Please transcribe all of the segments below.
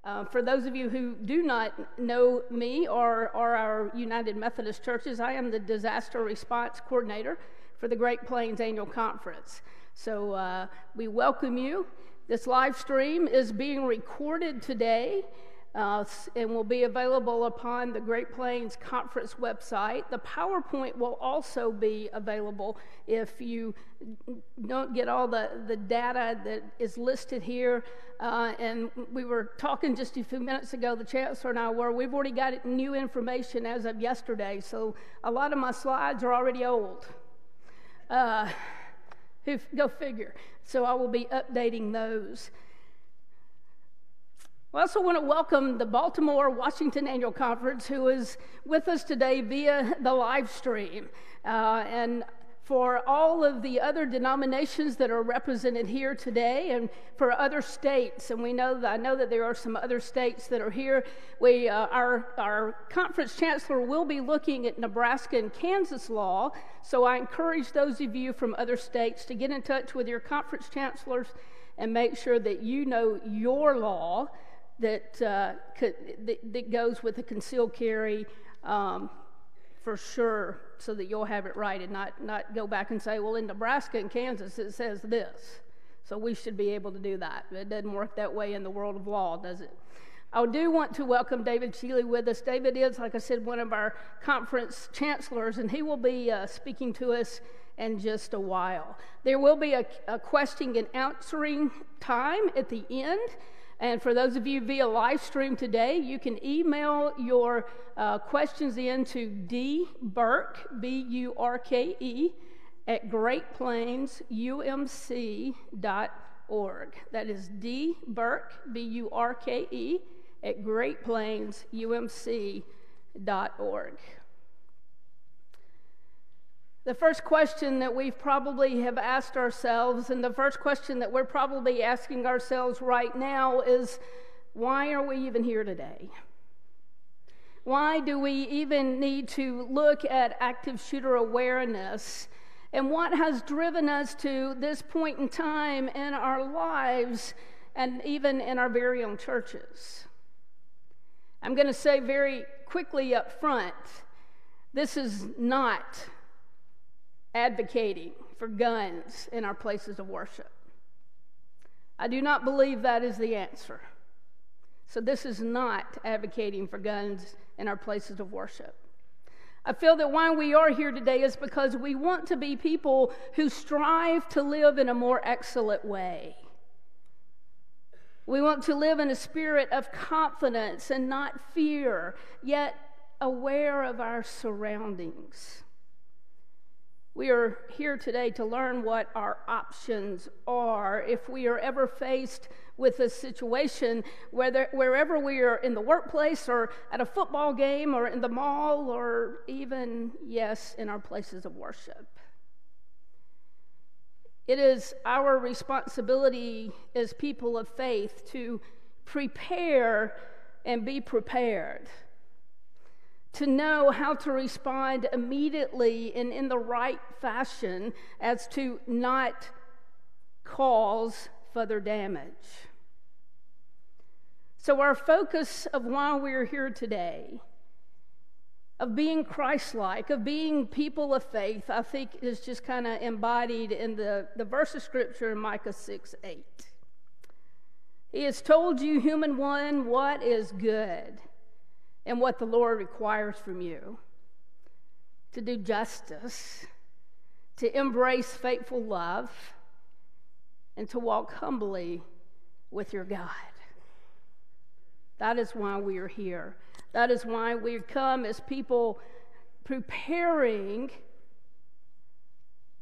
For those of you who do not know me or our United Methodist Churches, I am the Disaster Response Coordinator for the Great Plains Annual Conference. So we welcome you. This live stream is being recorded today and will be available upon the Great Plains Conference website. The PowerPoint will also be available if you don't get all the data that is listed here. And we were talking just a few minutes ago, the Chancellor and I we've already got new information as of yesterday, so a lot of my slides are already old. Go figure. So I will be updating those. I also want to welcome the Baltimore-Washington Annual Conference, who is with us today via the live stream. And for all of the other denominations that are represented here today, and for other states, and I know that there are some other states that are here. Our conference chancellor will be looking at Nebraska and Kansas law, so I encourage those of you from other states to get in touch with your conference chancellors and make sure that you know your law that goes with the concealed carry for sure, so that you'll have it right and not go back and say, well, in Nebraska and Kansas it says this, so we should be able to do that. It doesn't work that way in the world of law, does it? I do want to welcome David Sheely with us. David is, like I said, one of our conference chancellors, and he will be speaking to us in just a while. There will be a question and answering time at the end. And for those of you via live stream today, you can email your questions in to dburke, B-U-R-K-E, at greatplainsumc.org. That is dburke, B-U-R-K-E, at greatplainsumc.org. The first question that we probably have asked ourselves, and the first question that we're probably asking ourselves right now, is why are we even here today? Why do we even need to look at active shooter awareness? And what has driven us to this point in time in our lives and even in our very own churches? I'm going to say very quickly up front, this is not advocating for guns in our places of worship. I do not believe that is the answer. So this is not advocating for guns in our places of worship. I feel that why we are here today is because we want to be people who strive to live in a more excellent way. We want to live in a spirit of confidence and not fear, yet aware of our surroundings. We are here today to learn what our options are if we are ever faced with a situation, wherever we are, in the workplace or at a football game or in the mall or even, yes, in our places of worship. It is our responsibility as people of faith to prepare and be prepared, to know how to respond immediately and in the right fashion as to not cause further damage. So our focus of why we're here today, of being Christ-like, of being people of faith, I think is just kind of embodied in the verse of Scripture in Micah 6:8. He has told you, human one, what is good and what the Lord requires from you: to do justice, to embrace faithful love, and to walk humbly with your God. That is why we are here. That is why we come as people preparing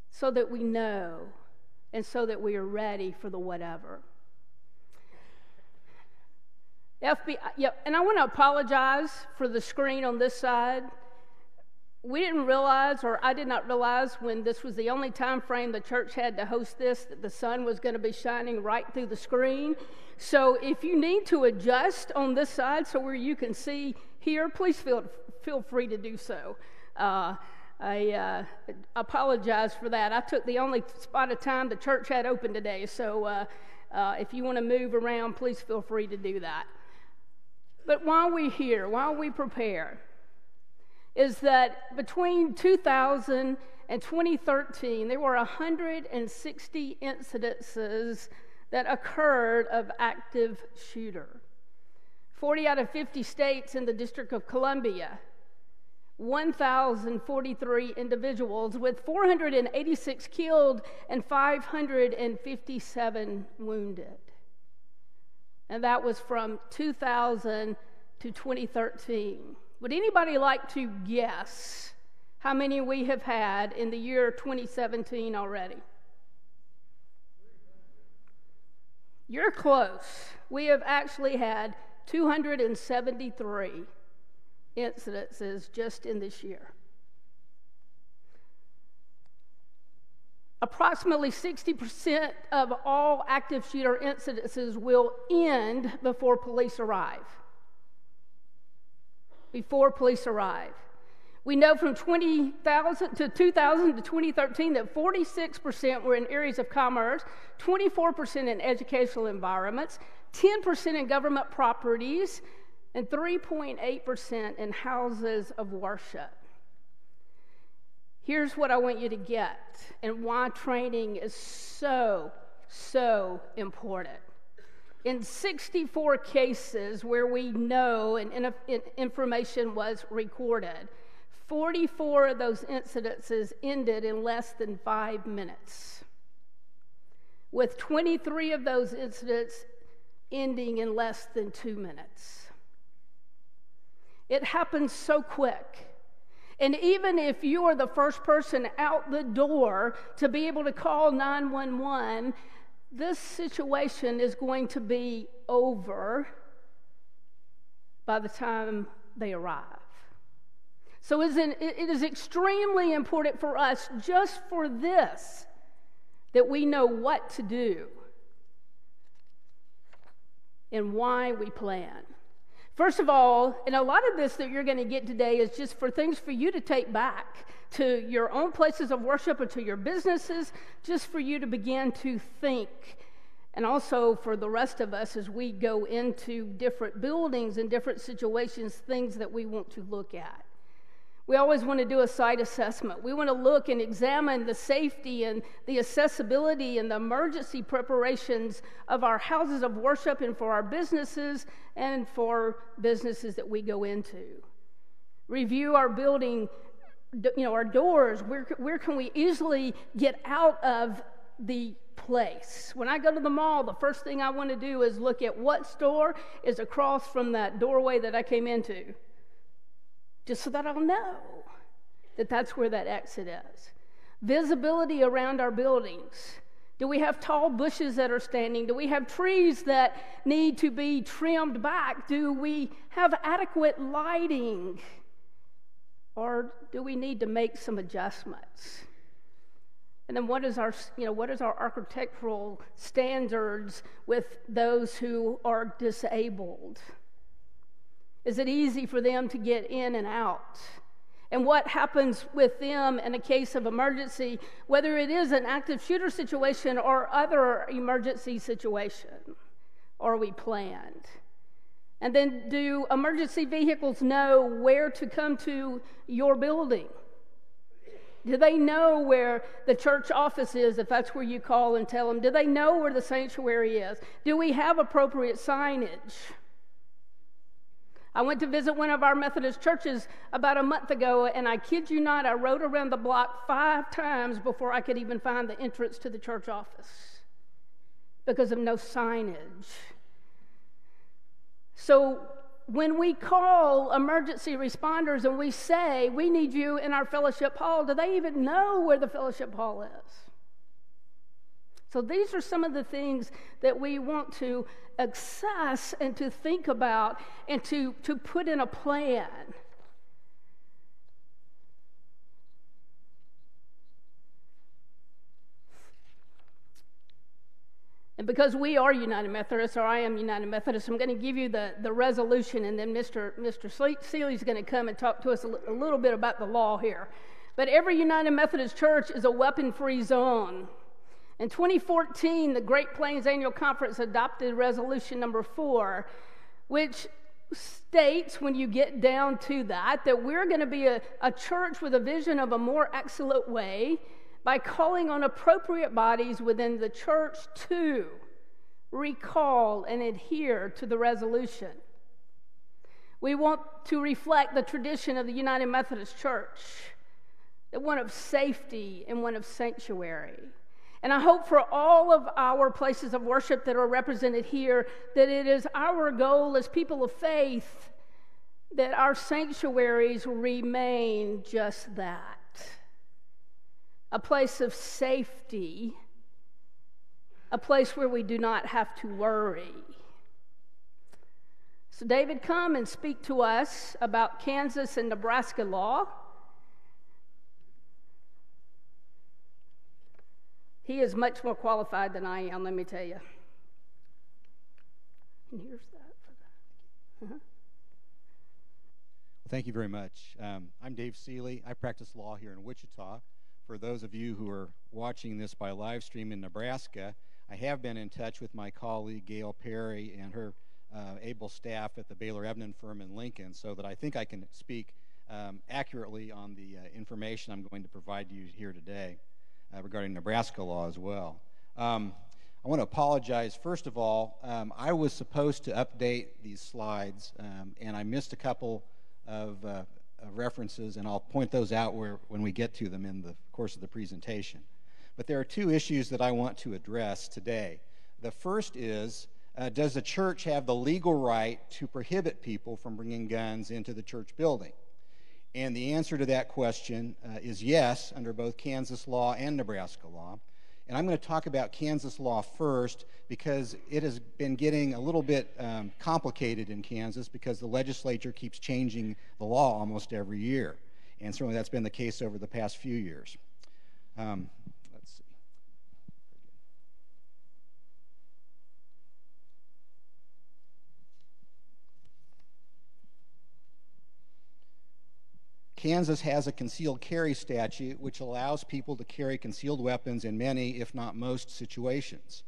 so that we know and so that we are ready for the whatever. FBI, and I want to apologize for the screen on this side. We didn't realize, or I did not realize when this was the only time frame the church had to host this, that the sun was going to be shining right through the screen. So if you need to adjust on this side so where you can see here, please feel free to do so. I apologize for that. I took the only spot of time the church had open today, so if you want to move around, please feel free to do that. But while we're here, while we prepare, is that between 2000 and 2013, there were 160 incidences that occurred of active shooter. 40 out of 50 states in the District of Columbia, 1,043 individuals with 486 killed and 557 wounded. And that was from 2000 to 2013. Would anybody like to guess how many we have had in the year 2017 already? You're close. We have actually had 273 incidences just in this year. Approximately 60% of all active shooter incidences will end before police arrive. Before police arrive. We know from 2000 to 2013 that 46% were in areas of commerce, 24% in educational environments, 10% in government properties, and 3.8% in houses of worship. Here's what I want you to get and why training is so important. In 64 cases where we know and information was recorded, 44 of those incidences ended in less than 5 minutes, with 23 of those incidents ending in less than 2 minutes. It happens so quick. And even if you are the first person out the door to be able to call 911, this situation is going to be over by the time they arrive. So it is extremely important for us, just for this, that we know what to do and why we plan. First of all, and a lot of this that you're going to get today is just for things for you to take back to your own places of worship or to your businesses, just for you to begin to think. And also for the rest of us as we go into different buildings and different situations, things that we want to look at. We always want to do a site assessment. We want to look and examine the safety and the accessibility and the emergency preparations of our houses of worship and for our businesses and for businesses that we go into. Review our building, our doors. Where can we easily get out of the place? When I go to the mall, the first thing I want to do is look at what store is across from that doorway that I came into, just so that I'll know that that's where that exit is. Visibility around our buildings. Do we have tall bushes that are standing? Do we have trees that need to be trimmed back? Do we have adequate lighting? Or do we need to make some adjustments? And then what is our architectural standards with those who are disabled? Is it easy for them to get in and out? And what happens with them in a case of emergency, whether it is an active shooter situation or other emergency situation? Are we planned? And then do emergency vehicles know where to come to your building? Do they know where the church office is, if that's where you call and tell them? Do they know where the sanctuary is? Do we have appropriate signage? I went to visit one of our Methodist churches about a month ago, and I kid you not, I rode around the block 5 times before I could even find the entrance to the church office because of no signage. So when we call emergency responders and we say, we need you in our fellowship hall, do they even know where the fellowship hall is? So these are some of the things that we want to assess and to think about and to put in a plan. And because we are United Methodists, or I am United Methodist, I'm going to give you the resolution, and then Mr. Seeley is going to come and talk to us a little bit about the law here. But every United Methodist church is a weapon-free zone. In 2014, the Great Plains Annual Conference adopted resolution number 4, which states, when you get down to that we're going to be a church with a vision of a more excellent way by calling on appropriate bodies within the church to recall and adhere to the resolution. We want to reflect the tradition of the United Methodist Church, one of safety and one of sanctuary. And I hope for all of our places of worship that are represented here that it is our goal as people of faith that our sanctuaries remain just that. A place of safety, a place where we do not have to worry. So David, come and speak to us about Kansas and Nebraska law. He is much more qualified than I am, let me tell you. And here's that for that. Uh-huh. Thank you very much. I'm Dave Seeley. I practice law here in Wichita. For those of you who are watching this by live stream in Nebraska, I have been in touch with my colleague Gail Perry and her able staff at the Baylor Evnen firm in Lincoln, so that I think I can speak accurately on the information I'm going to provide you here today regarding Nebraska law as well. I want to apologize. First of all, I was supposed to update these slides, and I missed a couple of references, and I'll point those out when we get to them in the course of the presentation. But there are two issues that I want to address today. The first is, does the church have the legal right to prohibit people from bringing guns into the church building? And the answer to that question is yes, under both Kansas law and Nebraska law. And I'm going to talk about Kansas law first because it has been getting a little bit complicated in Kansas because the legislature keeps changing the law almost every year. And certainly that's been the case over the past few years. Let's see. Kansas has a concealed carry statute which allows people to carry concealed weapons in many, if not most, situations.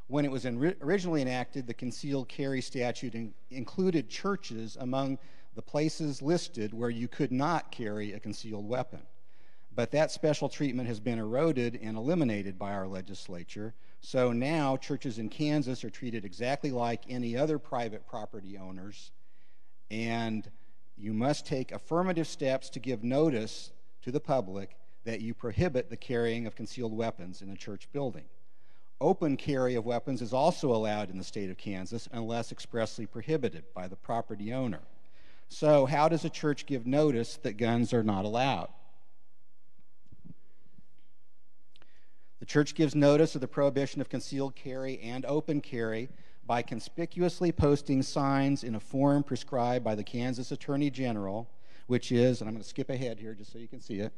When it was originally enacted, the concealed carry statute included churches among the places listed where you could not carry a concealed weapon. But that special treatment has been eroded and eliminated by our legislature, so now churches in Kansas are treated exactly like any other private property owners, and you must take affirmative steps to give notice to the public that you prohibit the carrying of concealed weapons in a church building. Open carry of weapons is also allowed in the state of Kansas unless expressly prohibited by the property owner. So how does a church give notice that guns are not allowed? The church gives notice of the prohibition of concealed carry and open carry by conspicuously posting signs in a form prescribed by the Kansas Attorney General, which is, and I'm going to skip ahead here just so you can see it,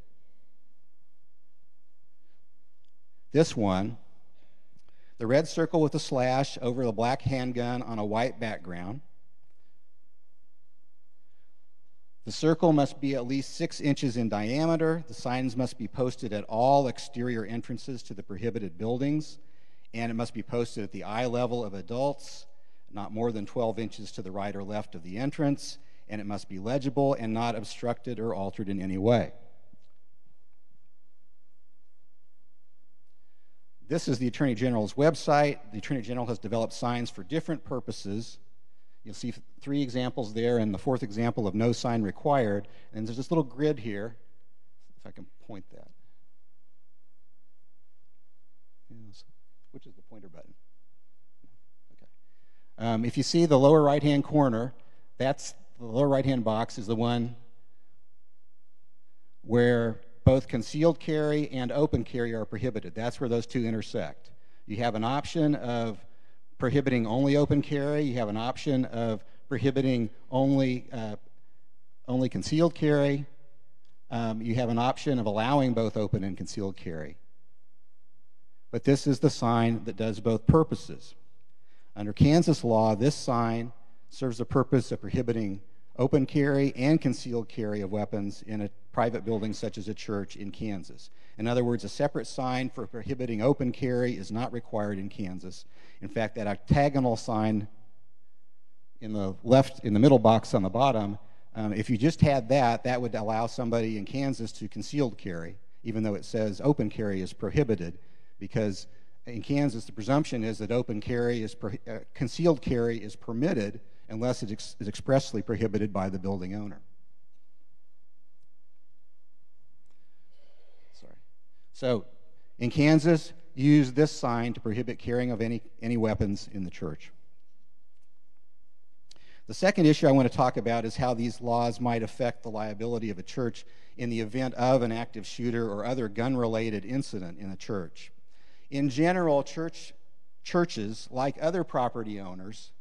this one, the red circle with a slash over the black handgun on a white background. The circle must be at least 6 inches in diameter. The signs must be posted at all exterior entrances to the prohibited buildings, and it must be posted at the eye level of adults, not more than 12 inches to the right or left of the entrance, and it must be legible and not obstructed or altered in any way. This is the Attorney General's website. The Attorney General has developed signs for different purposes. You'll see 3 examples there and the 4th example of no sign required. And there's this little grid here, if I can point that. Yes. Which is the pointer button? Okay. If you see the lower right-hand corner, that's the lower right-hand box is the one where both concealed carry and open carry are prohibited. That's where those two intersect. You have an option of prohibiting only open carry. You have an option of prohibiting only concealed carry. You have an option of allowing both open and concealed carry. But this is the sign that does both purposes. Under Kansas law, this sign serves the purpose of prohibiting open carry and concealed carry of weapons in a private building such as a church in Kansas. In other words, a separate sign for prohibiting open carry is not required in Kansas. In fact, that octagonal sign in the middle box on the bottom, if you just had that, that would allow somebody in Kansas to concealed carry, even though it says open carry is prohibited, because in Kansas the presumption is that concealed carry is permitted unless it is expressly prohibited by the building owner. Sorry. So in Kansas, use this sign to prohibit carrying of any weapons in the church. The second issue I want to talk about is how these laws might affect the liability of a church in the event of an active shooter or other gun-related incident in a church. In general, churches, like other property owners,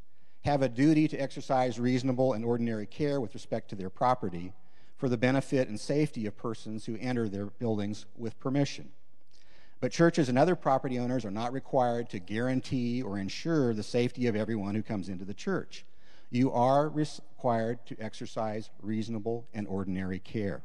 have a duty to exercise reasonable and ordinary care with respect to their property for the benefit and safety of persons who enter their buildings with permission. But churches and other property owners are not required to guarantee or ensure the safety of everyone who comes into the church. You are required to exercise reasonable and ordinary care.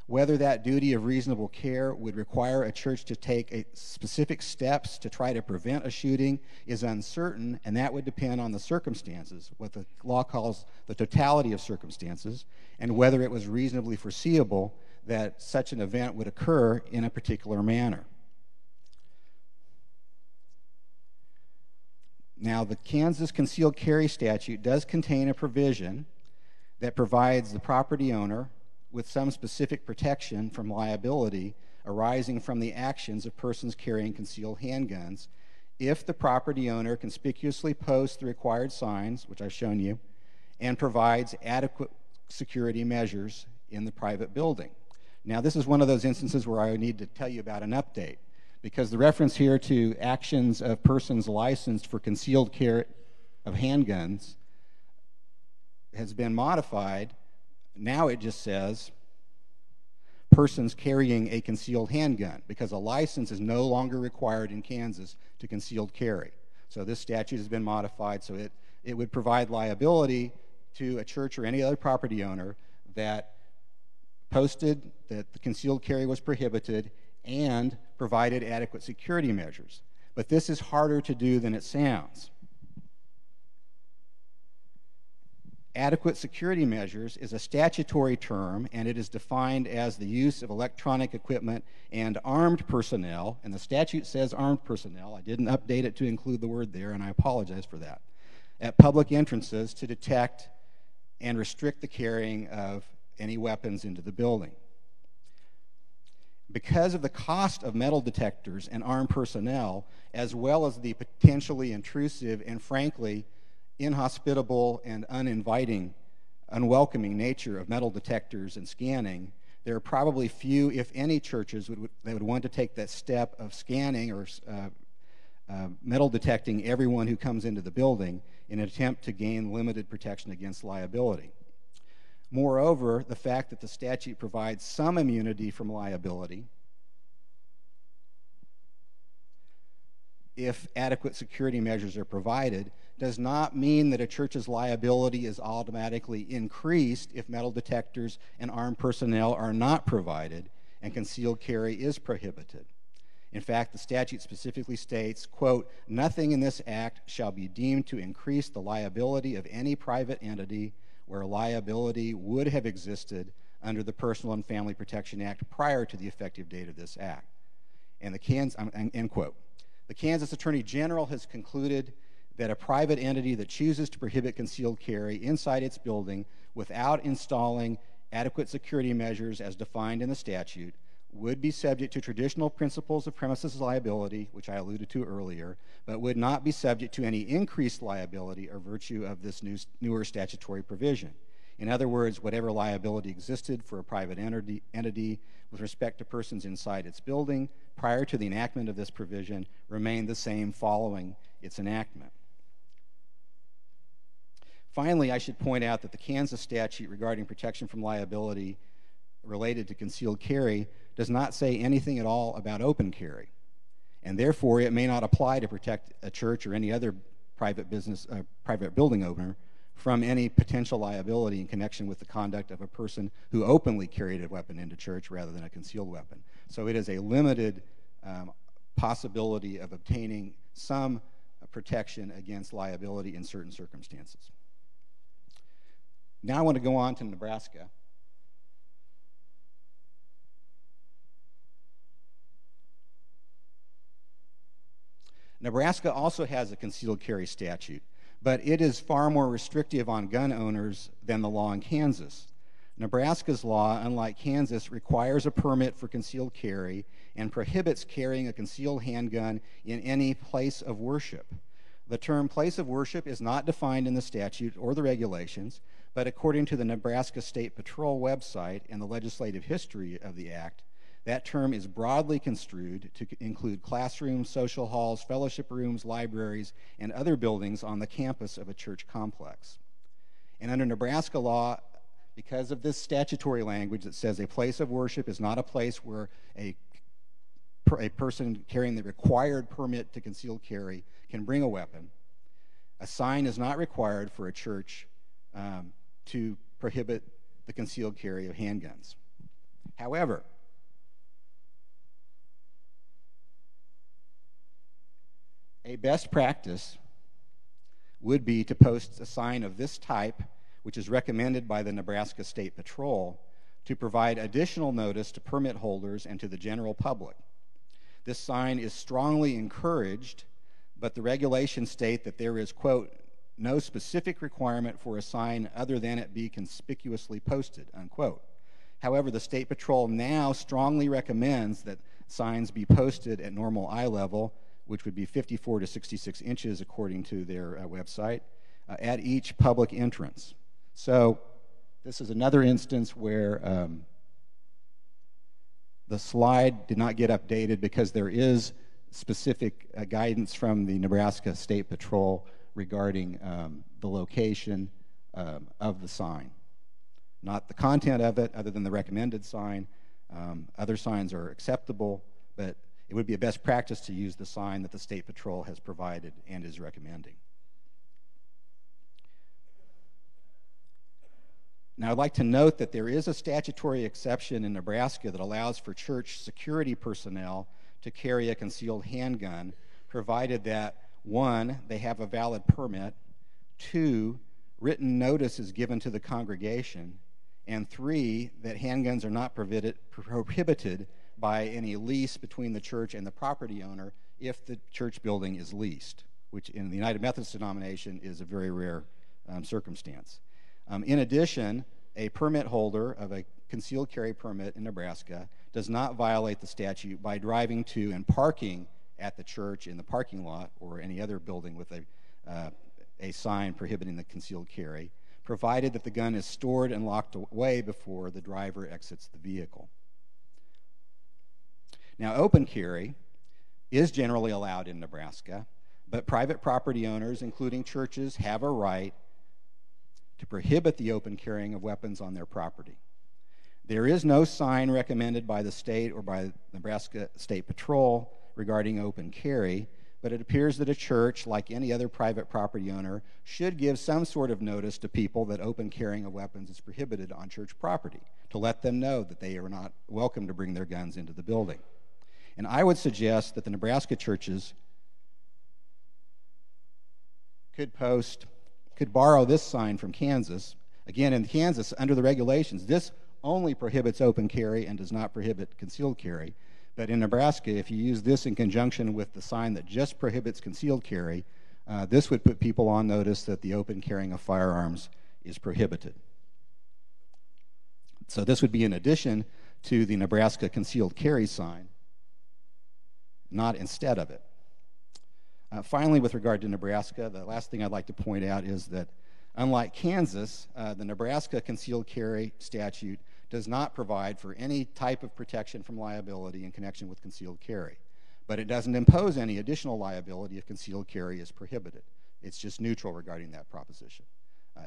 Whether that duty of reasonable care would require a church to take specific steps to try to prevent a shooting is uncertain, and that would depend on the circumstances, what the law calls the totality of circumstances, and whether it was reasonably foreseeable that such an event would occur in a particular manner. Now, the Kansas concealed carry statute does contain a provision that provides the property owner with some specific protection from liability arising from the actions of persons carrying concealed handguns if the property owner conspicuously posts the required signs, which I've shown you, and provides adequate security measures in the private building. Now, this is one of those instances where I need to tell you about an update, because the reference here to actions of persons licensed for concealed carry of handguns has been modified. Now it just says persons carrying a concealed handgun, because a license is no longer required in Kansas to concealed carry. So this statute has been modified so it would provide liability to a church or any other property owner that posted that the concealed carry was prohibited and provided adequate security measures. But this is harder to do than it sounds. Adequate security measures is a statutory term, and it is defined as the use of electronic equipment and armed personnel, and the statute says armed personnel. I didn't update it to include the word there, and I apologize for that, at public entrances to detect and restrict the carrying of any weapons into the building. Because of the cost of metal detectors and armed personnel, as well as the potentially intrusive and frankly inhospitable and uninviting, unwelcoming nature of metal detectors and scanning, there are probably few, if any, churches that would want to take that step of scanning or metal detecting everyone who comes into the building in an attempt to gain limited protection against liability. Moreover, the fact that the statute provides some immunity from liability if adequate security measures are provided does not mean that a church's liability is automatically increased if metal detectors and armed personnel are not provided and concealed carry is prohibited. In fact, the statute specifically states, quote, "Nothing in this act shall be deemed to increase the liability of any private entity where liability would have existed under the Personal and Family Protection Act prior to the effective date of this act." And end quote. The Kansas Attorney General has concluded that a private entity that chooses to prohibit concealed carry inside its building without installing adequate security measures as defined in the statute would be subject to traditional principles of premises liability, which I alluded to earlier, but would not be subject to any increased liability or virtue of this newer statutory provision. In other words, whatever liability existed for a private entity with respect to persons inside its building prior to the enactment of this provision remained the same following its enactment. Finally, I should point out that the Kansas statute regarding protection from liability related to concealed carry does not say anything at all about open carry, and therefore it may not apply to protect a church or any other private building owner from any potential liability in connection with the conduct of a person who openly carried a weapon into church rather than a concealed weapon. So it is a limited possibility of obtaining some protection against liability in certain circumstances. Now I want to go on to Nebraska. Nebraska also has a concealed carry statute, but it is far more restrictive on gun owners than the law in Kansas. Nebraska's law, unlike Kansas, requires a permit for concealed carry and prohibits carrying a concealed handgun in any place of worship. The term place of worship is not defined in the statute or the regulations, but according to the Nebraska State Patrol website and the legislative history of the act, that term is broadly construed to include classrooms, social halls, fellowship rooms, libraries, and other buildings on the campus of a church complex. And under Nebraska law, because of this statutory language that says a place of worship is not a place where a person carrying the required permit to conceal carry can bring a weapon, a sign is not required for a church to prohibit the concealed carry of handguns. However, a best practice would be to post a sign of this type, which is recommended by the Nebraska State Patrol, to provide additional notice to permit holders and to the general public. This sign is strongly encouraged, but the regulations state that there is, quote, no specific requirement for a sign other than it be conspicuously posted, unquote. However, the State Patrol now strongly recommends that signs be posted at normal eye level, which would be 54 to 66 inches according to their website, at each public entrance. So this is another instance where the slide did not get updated because there is specific guidance from the Nebraska State Patrol regarding the location of the sign. Not the content of it, other than the recommended sign. Other signs are acceptable, but it would be a best practice to use the sign that the State Patrol has provided and is recommending. Now, I'd like to note that there is a statutory exception in Nebraska that allows for church security personnel to carry a concealed handgun, provided that, 1, they have a valid permit, 2, written notice is given to the congregation, and 3, that handguns are not prohibited by any lease between the church and the property owner if the church building is leased, which in the United Methodist denomination is a very rare circumstance. In addition, a permit holder of a concealed carry permit in Nebraska does not violate the statute by driving to and parking at the church in the parking lot or any other building with a sign prohibiting the concealed carry, provided that the gun is stored and locked away before the driver exits the vehicle. Now, open carry is generally allowed in Nebraska, but private property owners, including churches, have a right to prohibit the open carrying of weapons on their property. There is no sign recommended by the state or by the Nebraska State Patrol regarding open carry, but it appears that a church, like any other private property owner, should give some sort of notice to people that open carrying of weapons is prohibited on church property, to let them know that they are not welcome to bring their guns into the building. And I would suggest that the Nebraska churches could borrow this sign from Kansas. Again, in Kansas, under the regulations, this only prohibits open carry and does not prohibit concealed carry. But in Nebraska, if you use this in conjunction with the sign that just prohibits concealed carry, this would put people on notice that the open carrying of firearms is prohibited. So this would be in addition to the Nebraska concealed carry sign, not instead of it. Finally, with regard to Nebraska, the last thing I'd like to point out is that unlike Kansas, the Nebraska concealed carry statute does not provide for any type of protection from liability in connection with concealed carry. But it doesn't impose any additional liability if concealed carry is prohibited. It's just neutral regarding that proposition.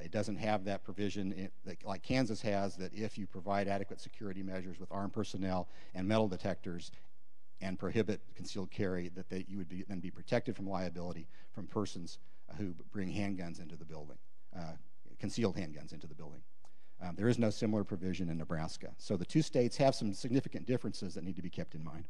It doesn't have that provision like Kansas has, that if you provide adequate security measures with armed personnel and metal detectors and prohibit concealed carry, that you would then be protected from liability from persons who bring handguns into the building, concealed handguns into the building. There is no similar provision in Nebraska. So the two states have some significant differences that need to be kept in mind.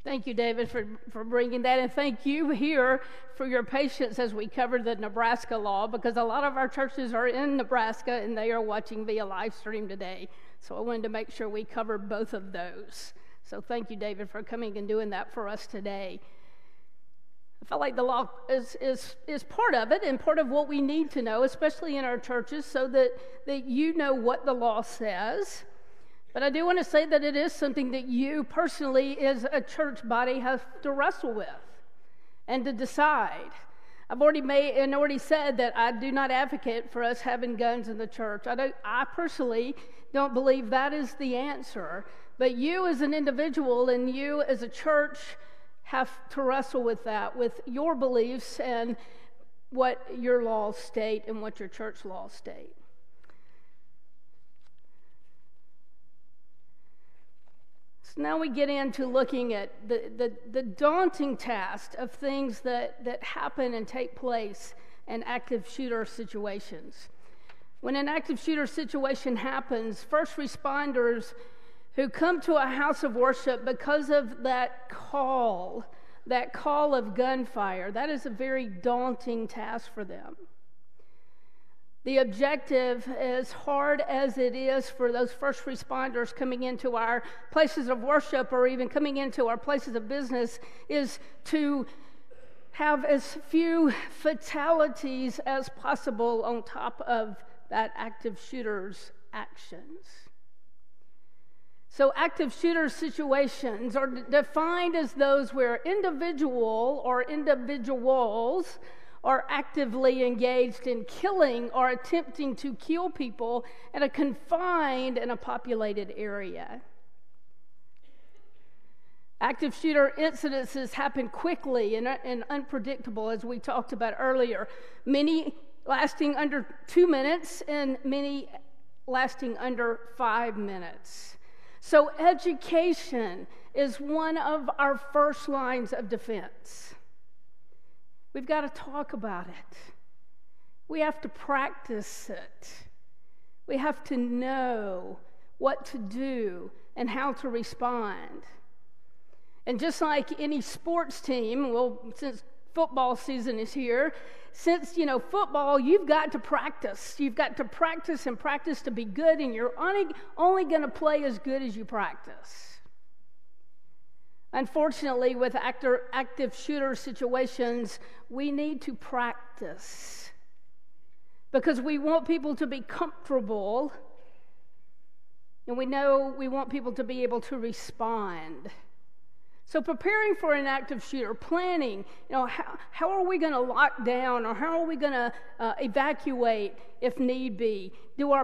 Thank you, David, for bringing that, and thank you here for your patience as we cover the Nebraska law, because a lot of our churches are in Nebraska and they are watching via live stream today. So I wanted to make sure we covered both of those. So thank you, David, for coming and doing that for us today. I feel like the law is part of it and part of what we need to know, especially in our churches, so that you know what the law says. But I do want to say that it is something that you personally, as a church body, have to wrestle with and to decide. I've already said that I do not advocate for us having guns in the church. I personally don't believe that is the answer. But you as an individual and you as a church have to wrestle with that, with your beliefs and what your laws state and what your church laws state. So now we get into looking at the daunting task of things that happen and take place in active shooter situations. When an active shooter situation happens, first responders who come to a house of worship because of that call of gunfire, that is a very daunting task for them. The objective, as hard as it is for those first responders coming into our places of worship or even coming into our places of business, is to have as few fatalities as possible on top of that active shooter's actions. So active shooter situations are defined as those where individual or individuals are actively engaged in killing or attempting to kill people in a confined and a populated area. Active shooter incidences happen quickly and unpredictable, as we talked about earlier, many lasting under 2 minutes and many lasting under 5 minutes. So education is one of our first lines of defense. We've got to talk about it. We have to practice it. We have to know what to do and how to respond. And just like any sports team, well, since football season is here, since, football, you've got to practice. You've got to practice and practice to be good, and you're only going to play as good as you practice. Unfortunately, with active shooter situations, we need to practice because we want people to be comfortable, and we know we want people to be able to respond. So preparing for an active shooter, planning, how are we going to lock down, or how are we going to evacuate if need be? Do all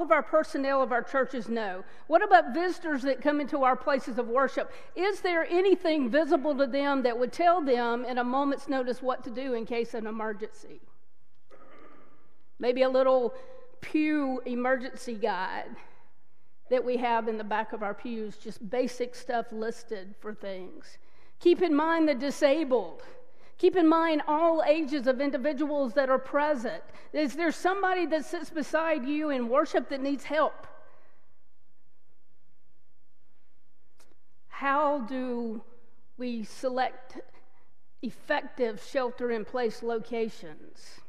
of our personnel of our churches know? What about visitors that come into our places of worship? Is there anything visible to them that would tell them in a moment's notice what to do in case of an emergency? Maybe a little pew emergency guide that we have in the back of our pews, just basic stuff listed for things. Keep in mind the disabled. Keep in mind all ages of individuals that are present. Is there somebody that sits beside you in worship that needs help? How do we select effective shelter-in-place locations?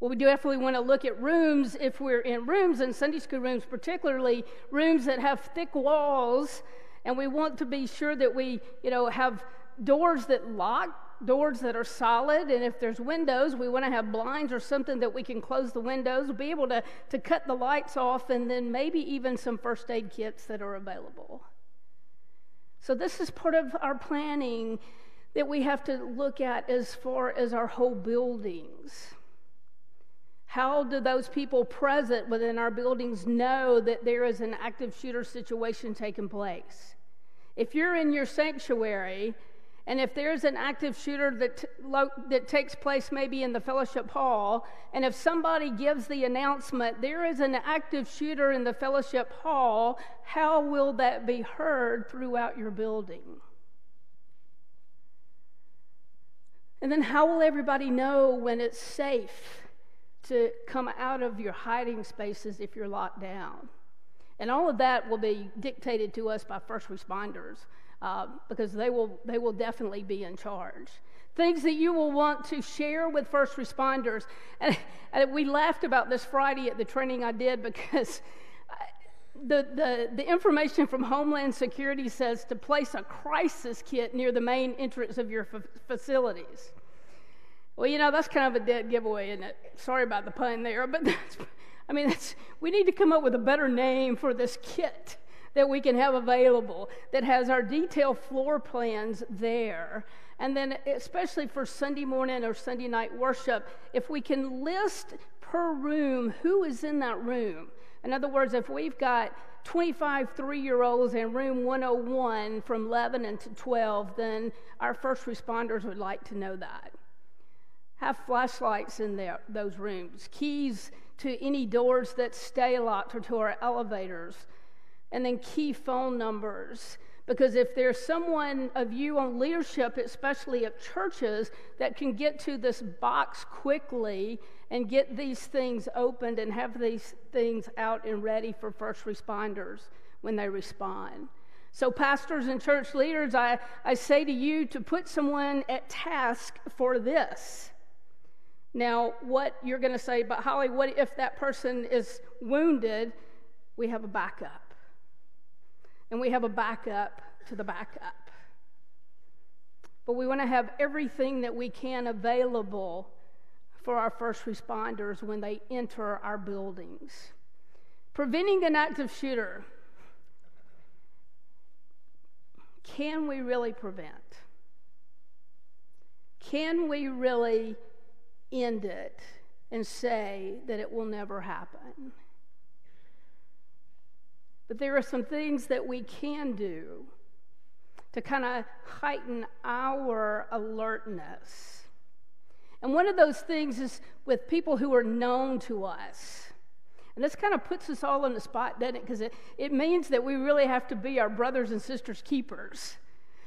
Well, we definitely want to look at rooms if we're in rooms, and Sunday school rooms particularly, rooms that have thick walls, and we want to be sure that we, have doors that lock, doors that are solid, and if there's windows, we want to have blinds or something that we can close the windows, be able to cut the lights off, and then maybe even some first aid kits that are available. So this is part of our planning that we have to look at as far as our whole buildings. How do those people present within our buildings know that there is an active shooter situation taking place? If you're in your sanctuary, and if there's an active shooter that takes place maybe in the fellowship hall, and if somebody gives the announcement, there is an active shooter in the fellowship hall, how will that be heard throughout your building? And then how will everybody know when it's safe to come out of your hiding spaces if you're locked down? And all of that will be dictated to us by first responders because they will definitely be in charge. Things that you will want to share with first responders. And we laughed about this Friday at the training I did because the information from Homeland Security says to place a crisis kit near the main entrance of your facilities. Well, that's kind of a dead giveaway, isn't it? Sorry about the pun there, but we need to come up with a better name for this kit that we can have available that has our detailed floor plans there. And then especially for Sunday morning or Sunday night worship, if we can list per room who is in that room. In other words, if we've got 25 3-year-olds in room 101 from 11 to 12, then our first responders would like to know that. Have flashlights in those rooms, keys to any doors that stay locked or to our elevators, and then key phone numbers. Because if there's someone of you on leadership, especially at churches, that can get to this box quickly and get these things opened and have these things out and ready for first responders when they respond. So pastors and church leaders, I say to you to put someone at task for this. Now, what you're going to say, but Holly, what if that person is wounded? We have a backup. And we have a backup to the backup. But we want to have everything that we can available for our first responders when they enter our buildings. Preventing an active shooter. Can we really prevent? Can we really end it and say that it will never happen? But there are some things that we can do to kind of heighten our alertness. And one of those things is with people who are known to us. And this kind of puts us all on the spot, doesn't it? Because it means that we really have to be our brothers and sisters keepers.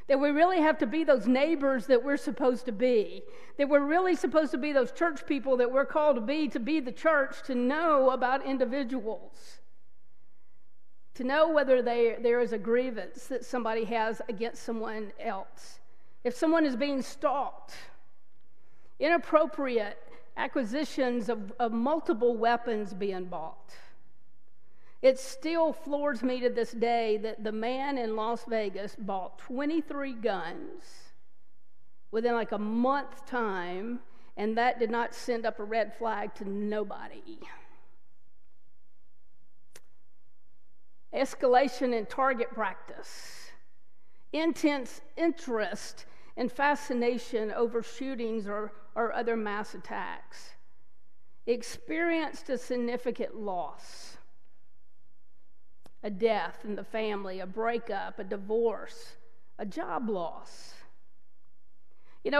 That we really have to be those neighbors that we're supposed to be. That we're really supposed to be those church people that we're called to be the church, to know about individuals. To know whether there is a grievance that somebody has against someone else. If someone is being stalked, inappropriate acquisitions of multiple weapons being bought. It still floors me to this day that the man in Las Vegas bought 23 guns within like a month time, and that did not send up a red flag to nobody. Escalation in target practice, intense interest and fascination over shootings or other mass attacks, experienced a significant loss, a death in the family, a breakup, a divorce, a job loss.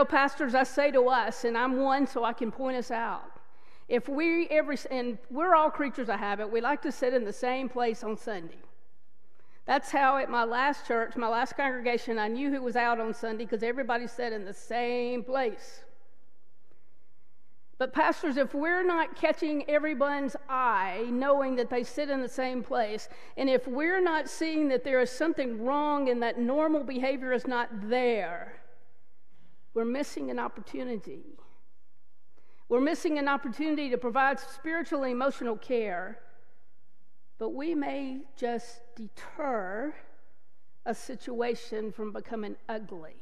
Pastors, I say to us, and I'm one so I can point us out, and we're all creatures of habit, we like to sit in the same place on Sunday. That's how at my last church, my last congregation, I knew who was out on Sunday because everybody sat in the same place. But pastors, if we're not catching everyone's eye, knowing that they sit in the same place, and if we're not seeing that there is something wrong and that normal behavior is not there, we're missing an opportunity. We're missing an opportunity to provide spiritual and emotional care, but we may just deter a situation from becoming ugly.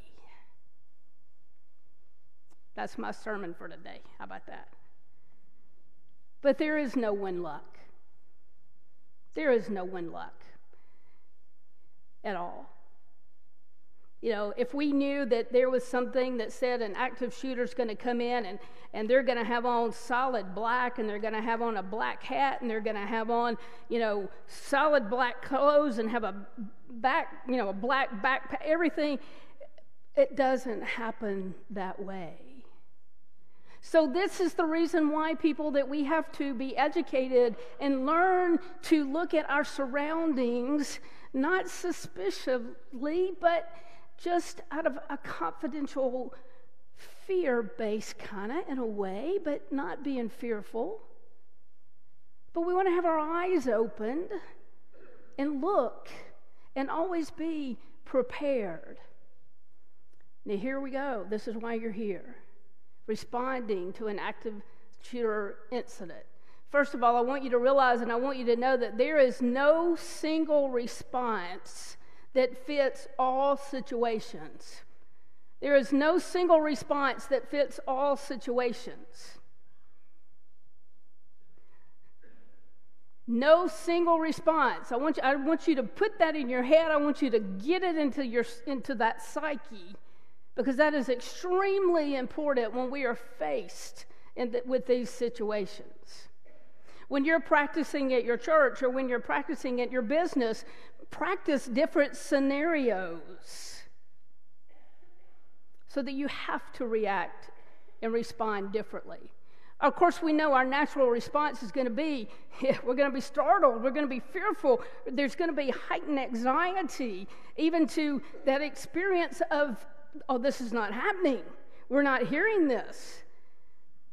That's my sermon for today. How about that? But there is no win luck. There is no win luck at all. If we knew that there was something that said an active shooter's going to come in and they're going to have on solid black and they're going to have on a black hat and they're going to have on, solid black clothes and have a black backpack, everything, it doesn't happen that way. So this is the reason why that we have to be educated and learn to look at our surroundings, not suspiciously, but just out of a confidential, fear-based kind of, in a way, but not being fearful. But we want to have our eyes opened and look and always be prepared. Now, here we go. This is why you're here. Responding to an active shooter incident. First of all, I want you to realize and I want you to know that there is no single response that fits all situations. There is no single response that fits all situations. No single response. I want you to put that in your head. I want you to get it into that psyche, because that is extremely important when we are faced with these situations. When you're practicing at your church or when you're practicing at your business, practice different scenarios so that you have to react and respond differently. Of course, we know our natural response is going to be, we're going to be startled, we're going to be fearful, there's going to be heightened anxiety, even to that experience of, oh, this is not happening, we're not hearing this.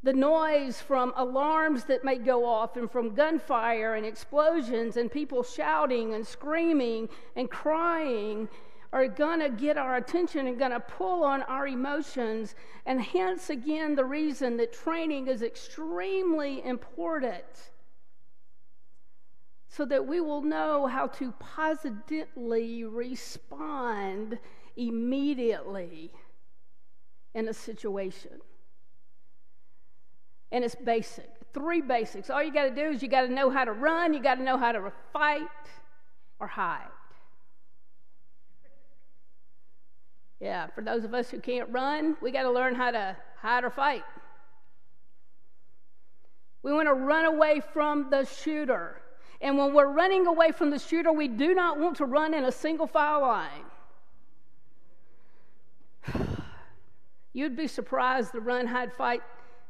The noise from alarms that may go off and from gunfire and explosions and people shouting and screaming and crying are going to get our attention and going to pull on our emotions. And hence, again, the reason that training is extremely important, so that we will know how to positively respond immediately in a situation. And it's basic. 3 basics. All you got to do is you got to know how to run, you got to know how to fight or hide. Yeah, for those of us who can't run, we got to learn how to hide or fight. We want to run away from the shooter. And when we're running away from the shooter, we do not want to run in a single file line. You'd be surprised the run, hide, fight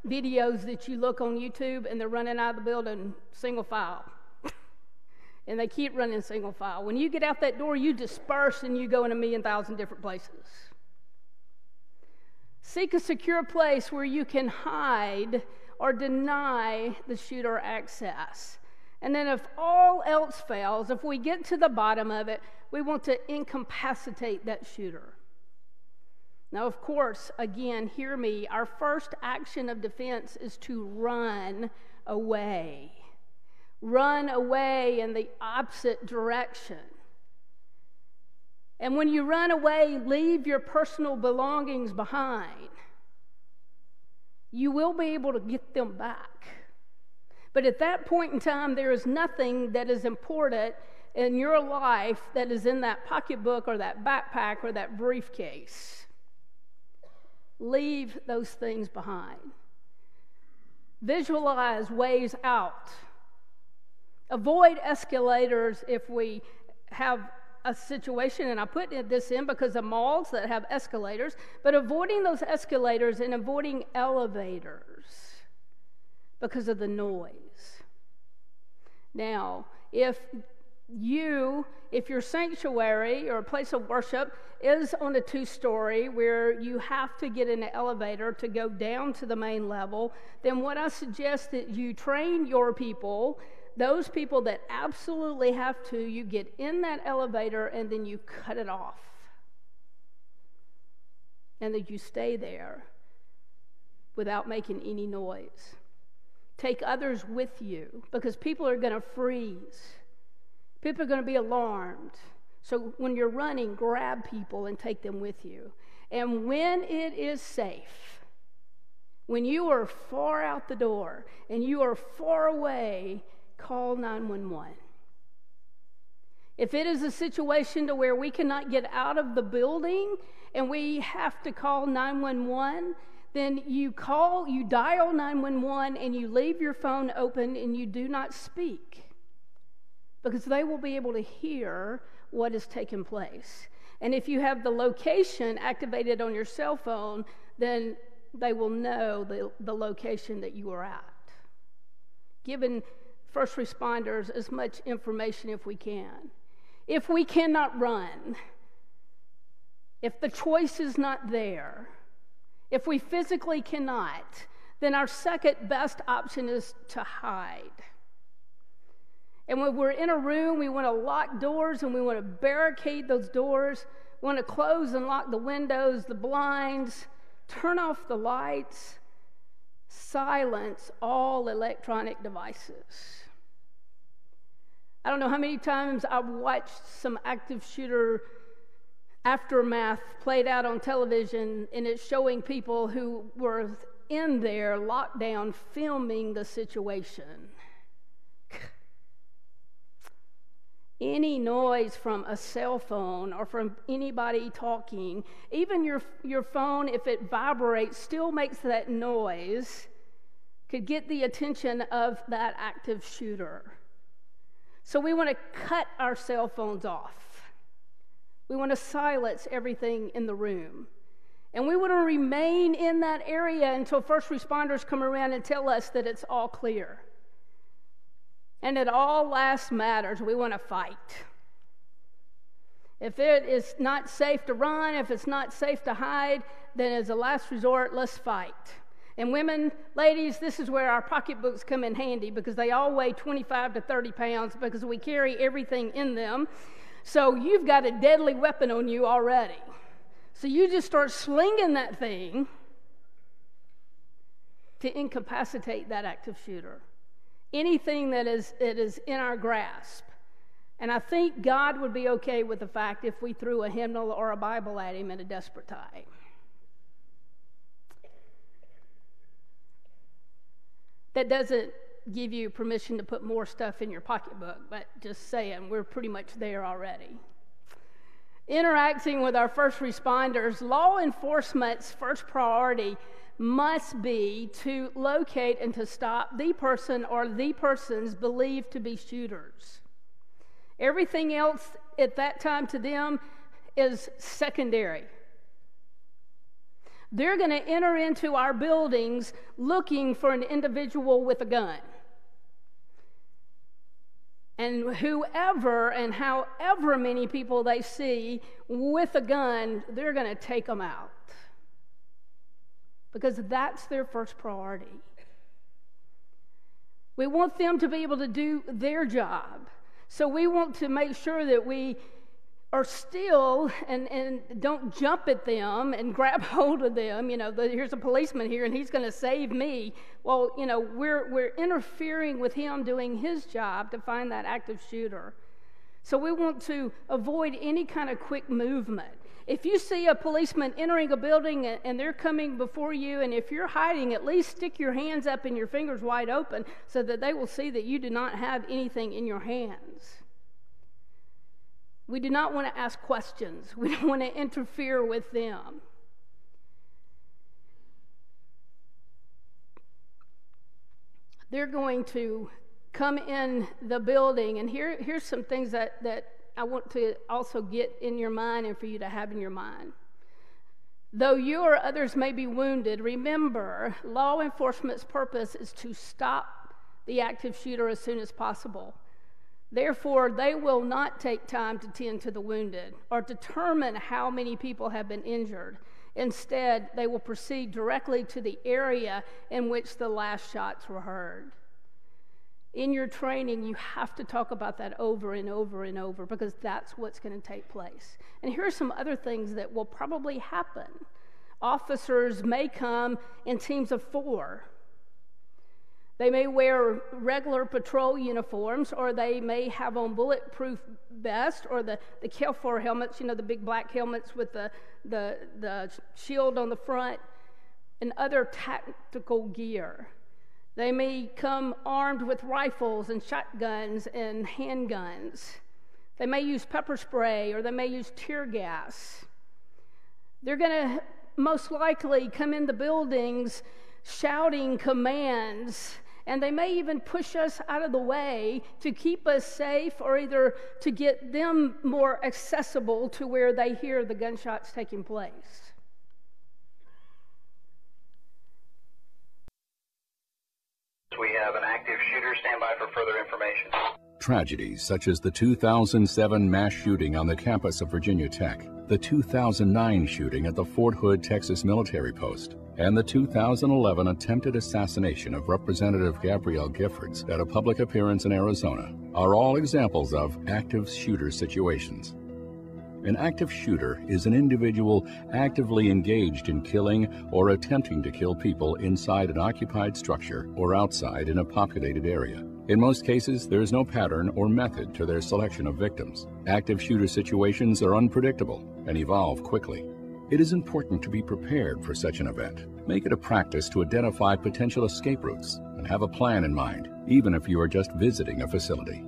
videos that you look on YouTube, and they're running out of the building single file. And they keep running single file. When you get out that door, you disperse and you go in 1,000,000 different places. Seek a secure place where you can hide or deny the shooter access. And then if all else fails, if we get to the bottom of it, we want to incapacitate that shooter. Now, of course, again, hear me, our first action of defense is to run away. Run away in the opposite direction. And when you run away, leave your personal belongings behind. You will be able to get them back. But at that point in time, there is nothing that is important in your life that is in that pocketbook or that backpack or that briefcase. Leave those things behind. Visualize ways out. Avoid escalators if we have a situation, and I put this in because of malls that have escalators, but avoiding those escalators and avoiding elevators because of the noise. Now, if your sanctuary or a place of worship is on a 2-story where you have to get in an elevator to go down to the main level, then what I suggest that you train your people, those people that absolutely have to, you get in that elevator and then you cut it off. And that you stay there without making any noise. Take others with you, because people are going to freeze. People are going to be alarmed. So when you're running, grab people and take them with you. And when it is safe, when you are far out the door and you are far away, call 911. If it is a situation to where we cannot get out of the building and we have to call 911, then you dial 911 and you leave your phone open and you do not speak, because they will be able to hear what is taking place. And if you have the location activated on your cell phone, then they will know the location that you are at. Giving first responders as much information if we can. If we cannot run, if the choice is not there, if we physically cannot, then our second best option is to hide. And when we're in a room, we want to lock doors and we want to barricade those doors. We want to close and lock the windows, the blinds, turn off the lights, silence all electronic devices. I don't know how many times I've watched some active shooter aftermath played out on television, and it's showing people who were in there locked down filming the situation. Any noise from a cell phone or from anybody talking, even your phone, if it vibrates, still makes that noise, could get the attention of that active shooter. So we want to cut our cell phones off. We want to silence everything in the room. And we want to remain in that area until first responders come around and tell us that it's all clear. And at all last matters, we want to fight. If it is not safe to run, if it's not safe to hide, then as a last resort, let's fight. And women, ladies, this is where our pocketbooks come in handy, because they all weigh 25 to 30 pounds because we carry everything in them. So you've got a deadly weapon on you already. So you just start slinging that thing to incapacitate that active shooter. Anything that is in our grasp. And I think God would be okay with the fact if we threw a hymnal or a Bible at him in a desperate time. That doesn't give you permission to put more stuff in your pocketbook, but just saying, we're pretty much there already. Interacting with our first responders, law enforcement's first priority must be to locate and to stop the person or the persons believed to be shooters. Everything else at that time to them is secondary. They're going to enter into our buildings looking for an individual with a gun. And whoever and however many people they see with a gun, they're going to take them out. Because that's their first priority. We want them to be able to do their job. So we want to make sure that we are still and don't jump at them and grab hold of them. You know, here's a policeman here and he's going to save me. Well, you know, we're interfering with him doing his job to find that active shooter. So we want to avoid any kind of quick movement. If you see a policeman entering a building and they're coming before you, and if you're hiding, at least stick your hands up and your fingers wide open so that they will see that you do not have anything in your hands. We do not want to ask questions. We don't want to interfere with them. They're going to come in the building, and here's some things that I want to also get in your mind and for you to have in your mind. Though you or others may be wounded, remember, law enforcement's purpose is to stop the active shooter as soon as possible. Therefore, they will not take time to tend to the wounded or determine how many people have been injured. Instead, they will proceed directly to the area in which the last shots were heard. In your training, you have to talk about that over and over and over, because that's what's going to take place. And here are some other things that will probably happen. Officers may come in teams of 4. They may wear regular patrol uniforms, or they may have on bulletproof vests or the KFOR helmets, you know, the big black helmets with the shield on the front, and other tactical gear. They may come armed with rifles and shotguns and handguns. They may use pepper spray, or they may use tear gas. They're going to most likely come in the buildings shouting commands, and they may even push us out of the way to keep us safe, or either to get them more accessible to where they hear the gunshots taking place. We have an active shooter. Stand by for further information. Tragedies such as the 2007 mass shooting on the campus of Virginia Tech, the 2009 shooting at the Fort Hood, Texas military post, and the 2011 attempted assassination of Representative Gabrielle Giffords at a public appearance in Arizona are all examples of active shooter situations. An active shooter is an individual actively engaged in killing or attempting to kill people inside an occupied structure or outside in a populated area. In most cases, there is no pattern or method to their selection of victims. Active shooter situations are unpredictable and evolve quickly. It is important to be prepared for such an event. Make it a practice to identify potential escape routes and have a plan in mind, even if you are just visiting a facility.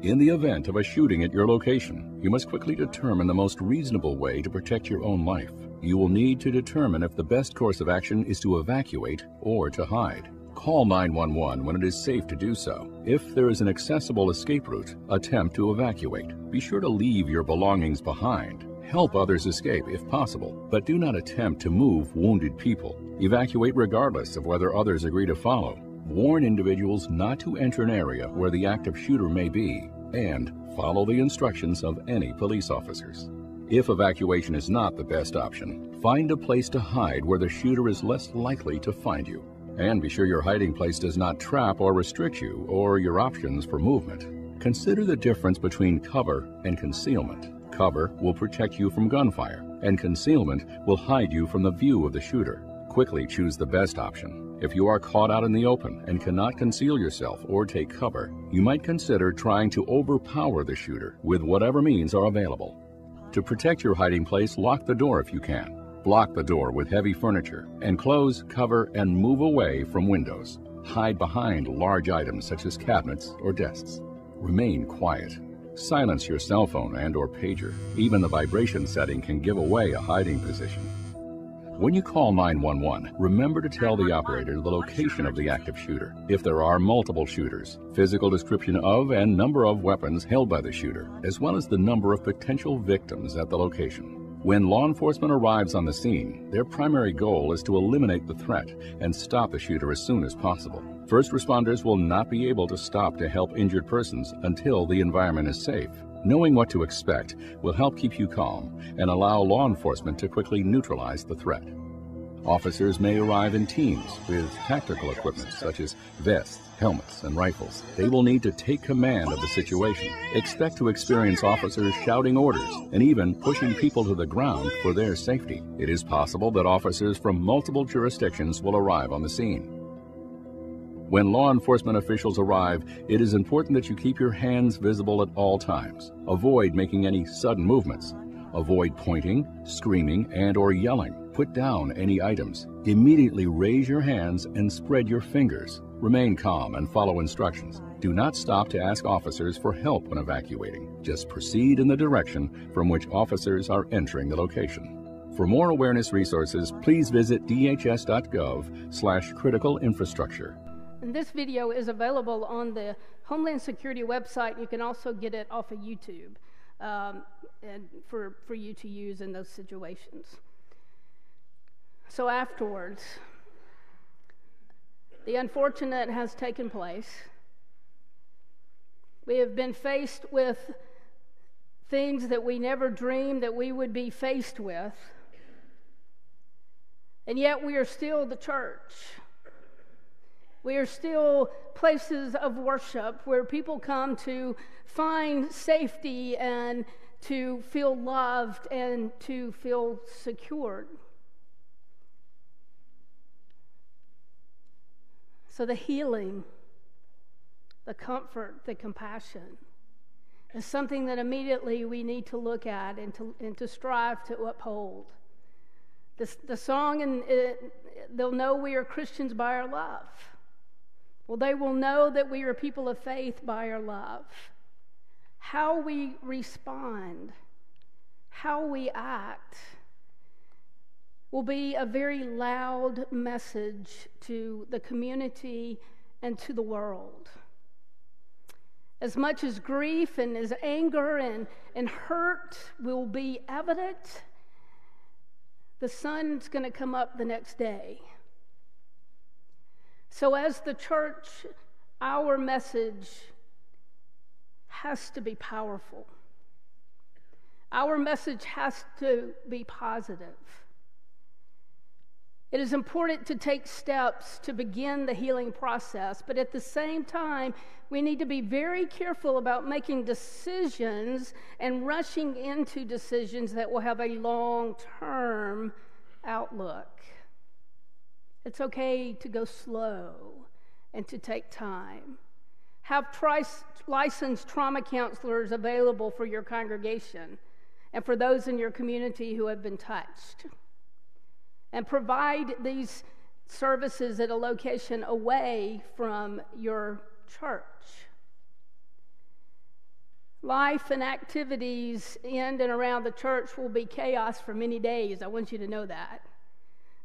In the event of a shooting at your location, you must quickly determine the most reasonable way to protect your own life. You will need to determine if the best course of action is to evacuate or to hide. Call 911 when it is safe to do so. If there is an accessible escape route, attempt to evacuate. Be sure to leave your belongings behind. Help others escape if possible, but do not attempt to move wounded people. Evacuate regardless of whether others agree to follow. Warn individuals not to enter an area where the active shooter may be, and follow the instructions of any police officers. If evacuation is not the best option, find a place to hide where the shooter is less likely to find you. And be sure your hiding place does not trap or restrict you or your options for movement. Consider the difference between cover and concealment. Cover will protect you from gunfire, and concealment will hide you from the view of the shooter. Quickly choose the best option. If you are caught out in the open and cannot conceal yourself or take cover, you might consider trying to overpower the shooter with whatever means are available. To protect your hiding place, lock the door if you can. Block the door with heavy furniture, and close, cover, and move away from windows. Hide behind large items such as cabinets or desks. Remain quiet. Silence your cell phone and/or pager. Even the vibration setting can give away a hiding position. When you call 911, remember to tell the operator the location of the active shooter. If there are multiple shooters, physical description of and number of weapons held by the shooter, as well as the number of potential victims at the location. When law enforcement arrives on the scene, their primary goal is to eliminate the threat and stop the shooter as soon as possible. First responders will not be able to stop to help injured persons until the environment is safe. Knowing what to expect will help keep you calm and allow law enforcement to quickly neutralize the threat. Officers may arrive in teams with tactical equipment such as vests, helmets, and rifles. They will need to take command of the situation. Expect to experience officers shouting orders and even pushing people to the ground for their safety. It is possible that officers from multiple jurisdictions will arrive on the scene. When law enforcement officials arrive, it is important that you keep your hands visible at all times. Avoid making any sudden movements. Avoid pointing, screaming, and/or yelling. Put down any items. Immediately raise your hands and spread your fingers. Remain calm and follow instructions. Do not stop to ask officers for help when evacuating. Just proceed in the direction from which officers are entering the location. For more awareness resources, please visit dhs.gov/critical infrastructure. And this video is available on the Homeland Security website. You can also get it off of YouTube and for you to use in those situations. So afterwards, the unfortunate has taken place. We have been faced with things that we never dreamed that we would be faced with. And yet we are still the church. We are still places of worship where people come to find safety and to feel loved and to feel secured. So the healing, the comfort, the compassion is something that immediately we need to look at and to strive to uphold. The song, and they'll know we are Christians by our love. Well, they will know that we are people of faith by our love. How we respond, how we act, will be a very loud message to the community and to the world. As much as grief and as anger and hurt will be evident, the sun's going to come up the next day. So as the church, our message has to be powerful. Our message has to be positive. It is important to take steps to begin the healing process, but at the same time, we need to be very careful about making decisions and rushing into decisions that will have a long-term outlook. It's okay to go slow and to take time. Have licensed trauma counselors available for your congregation and for those in your community who have been touched. And provide these services at a location away from your church. Life and activities in and around the church will be chaos for many days. I want you to know that.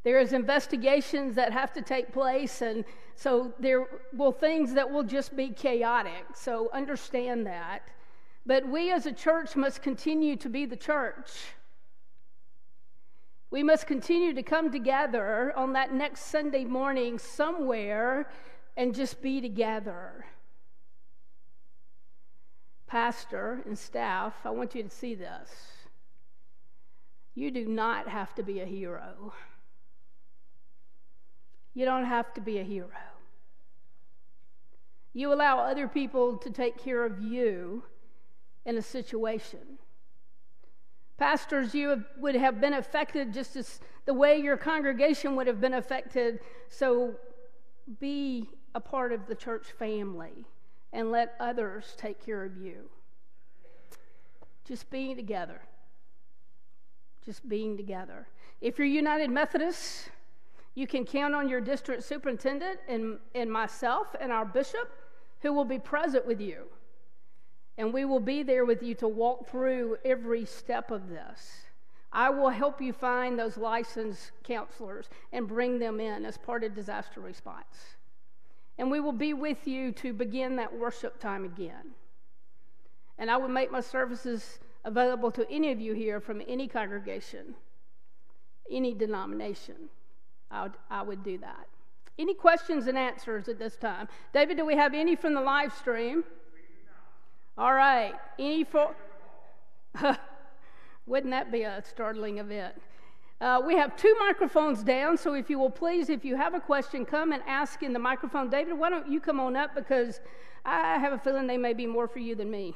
There is investigations that have to take place, and so there will things that will just be chaotic. So understand that. But we as a church must continue to be the church. We must continue to come together on that next Sunday morning somewhere and just be together. Pastor and staff, I want you to see this. You do not have to be a hero. You don't have to be a hero. You allow other people to take care of you in a situation. Pastors, you would have been affected just as the way your congregation would have been affected. So be a part of the church family and let others take care of you. Just being together. Just being together. If you're United Methodist, you can count on your district superintendent and myself and our bishop who will be present with you. And we will be there with you to walk through every step of this. I will help you find those licensed counselors and bring them in as part of disaster response. And we will be with you to begin that worship time again. And I would make my services available to any of you here from any congregation, any denomination. I would do that. Any questions and answers at this time? David, do we have any from the live stream? All right. Any for? Wouldn't that be a startling event? We have 2 microphones down, so if you will please, if you have a question, come and ask in the microphone. David, why don't you come on up, because I have a feeling they may be more for you than me.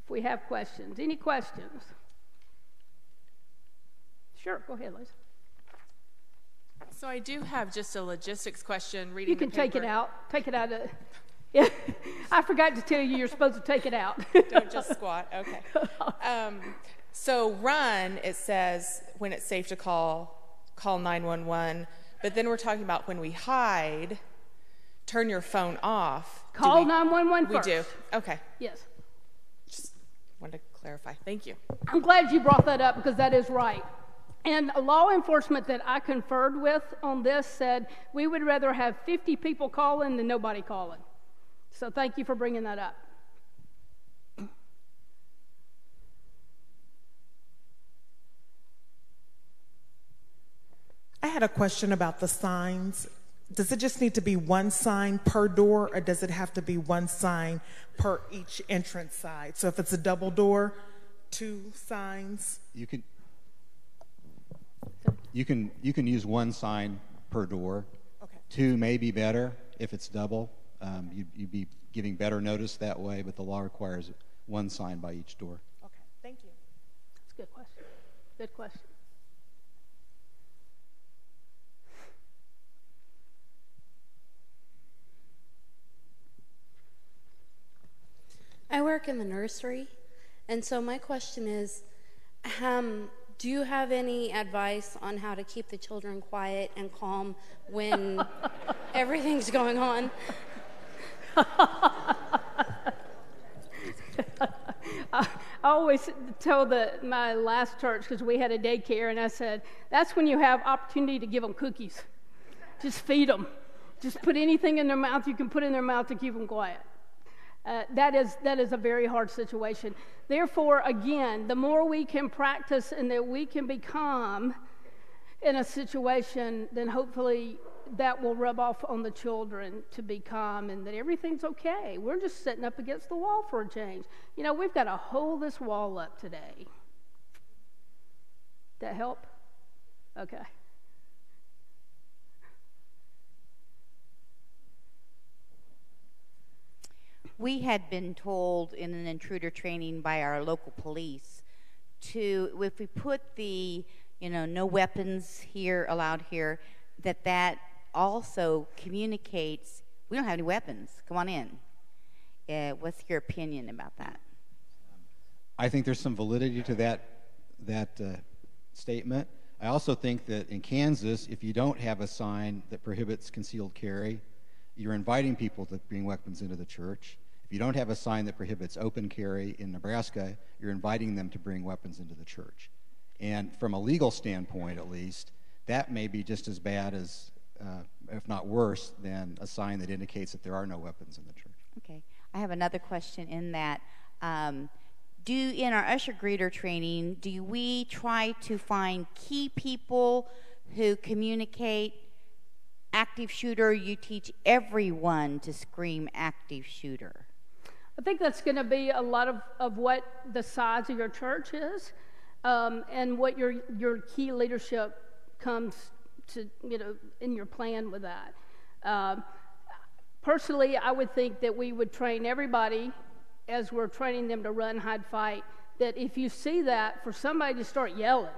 If we have questions. Any questions? Sure, go ahead, Liz. So I do have just a logistics question. Reading You can the paper. take it out. Take it out of. Yeah, I forgot to tell you you're supposed to take it out. Don't just squat. Okay. So run, it says when it's safe to call 911. But then we're talking about when we hide, turn your phone off. Call 911 first. We do. Okay. Yes. Just wanted to clarify. Thank you. I'm glad you brought that up, because that is right. And law enforcement that I conferred with on this said we would rather have 50 people calling than nobody calling. So thank you for bringing that up. I had a question about the signs. Does it just need to be one sign per door, or does it have to be one sign per each entrance side? So if it's a double door, 2 signs? You can use one sign per door. Okay. 2 may be better if it's double. You'd be giving better notice that way, but the law requires one sign by each door. Okay, thank you. That's a good question. Good question. I work in the nursery, and so my question is, do you have any advice on how to keep the children quiet and calm when everything's going on? I always tell my last church, because we had a daycare, and I said, that's when you have opportunity to give them cookies. Just feed them. Just put anything in their mouth you can put in their mouth to keep them quiet. That is a very hard situation. Therefore, again, the more we can practice and that we can become in a situation, then hopefully that will rub off on the children to be calm and that everything's okay. We're just sitting up against the wall for a change. You know, we've got to hold this wall up today. That help? Okay. We had been told in an intruder training by our local police to, if we put the, no weapons here, allowed here, that also communicates, we don't have any weapons, come on in. What's your opinion about that? I think there's some validity to that statement. I also think that in Kansas, if you don't have a sign that prohibits concealed carry, you're inviting people to bring weapons into the church. If you don't have a sign that prohibits open carry in Nebraska, you're inviting them to bring weapons into the church. And from a legal standpoint, at least, that may be just as bad as, if not worse, than a sign that indicates that there are no weapons in the church. Okay. I have another question in that. In our usher greeter training, do we try to find key people who communicate active shooter? You teach everyone to scream active shooter. I think that's going to be a lot of what the size of your church is, and what your key leadership comes to, in your plan with that. Personally, I would think that we would train everybody as we're training them to run, hide, fight, that if you see that, for somebody to start yelling,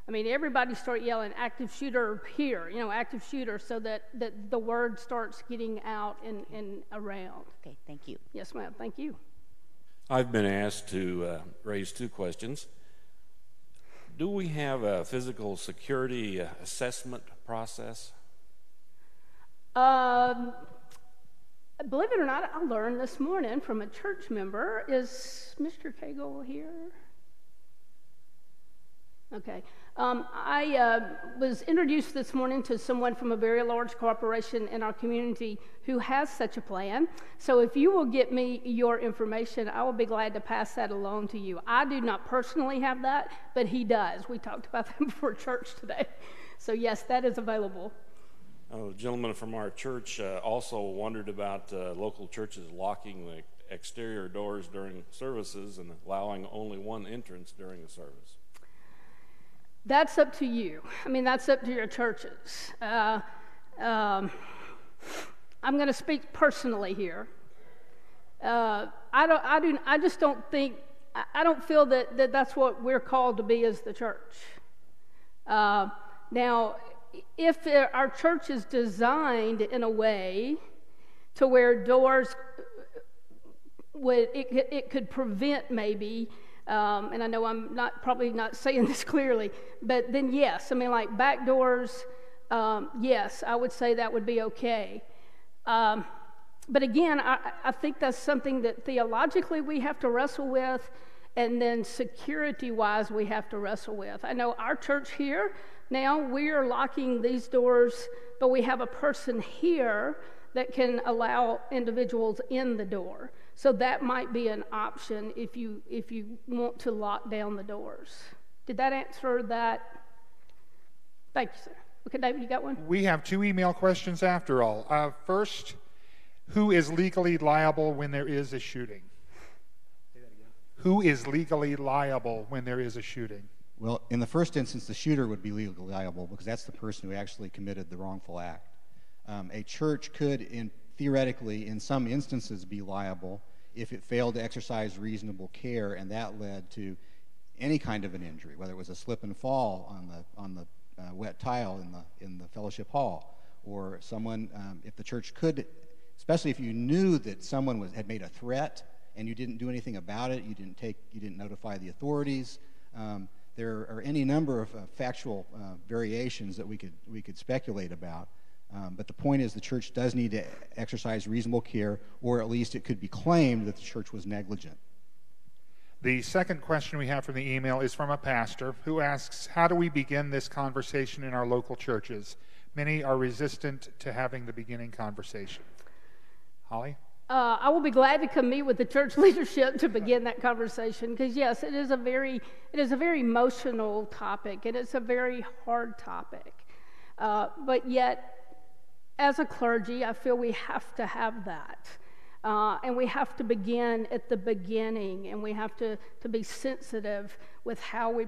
everybody start yelling, active shooter here, active shooter, so that the word starts getting out and around. Okay, thank you. Yes, ma'am, thank you. I've been asked to raise two questions. Do we have a physical security assessment process? Believe it or not, I learned this morning from a church member. Is Mr. Cagle here? Okay. I was introduced this morning to someone from a very large corporation in our community who has such a plan. So if you will get me your information, I will be glad to pass that along to you. I do not personally have that, but he does. We talked about that before church today. So yes, that is available. A gentleman from our church also wondered about local churches locking the exterior doors during services and allowing only one entrance during the service. That's up to you. That's up to your churches. I'm going to speak personally here. I don't feel that that's what we're called to be as the church. Now, if our church is designed in a way to where doors it could prevent maybe, and I know I'm probably not saying this clearly, but then yes, like back doors, yes, I would say that would be okay. But again, I think that's something that theologically we have to wrestle with, and then security-wise we have to wrestle with. I know our church here, now we are locking these doors, but we have a person here that can allow individuals in the door. So that might be an option if you want to lock down the doors. Did that answer that? Thank you, sir. Okay, David, you got one? We have two email questions after all. First, who is legally liable when there is a shooting? Say that again. Who is legally liable when there is a shooting? Well, in the first instance, the shooter would be legally liable because that's the person who actually committed the wrongful act. A church could, theoretically, in some instances, be liable if it failed to exercise reasonable care, and that led to any kind of an injury, whether it was a slip and fall on the wet tile in the fellowship hall, or someone, if the church could, especially if you knew that someone had made a threat and you didn't do anything about it, you didn't notify the authorities. There are any number of factual variations that we could speculate about. But the point is the church does need to exercise reasonable care, or at least it could be claimed that the church was negligent. The second question we have from the email is from a pastor who asks, how do we begin this conversation in our local churches? Many are resistant to having the beginning conversation. Holly? I will be glad to come meet with the church leadership to begin that conversation, because yes, it is a very emotional topic, and it's a very hard topic. But yet, as a clergy, I feel we have to have that. And we have to begin at the beginning, and we have to be sensitive with how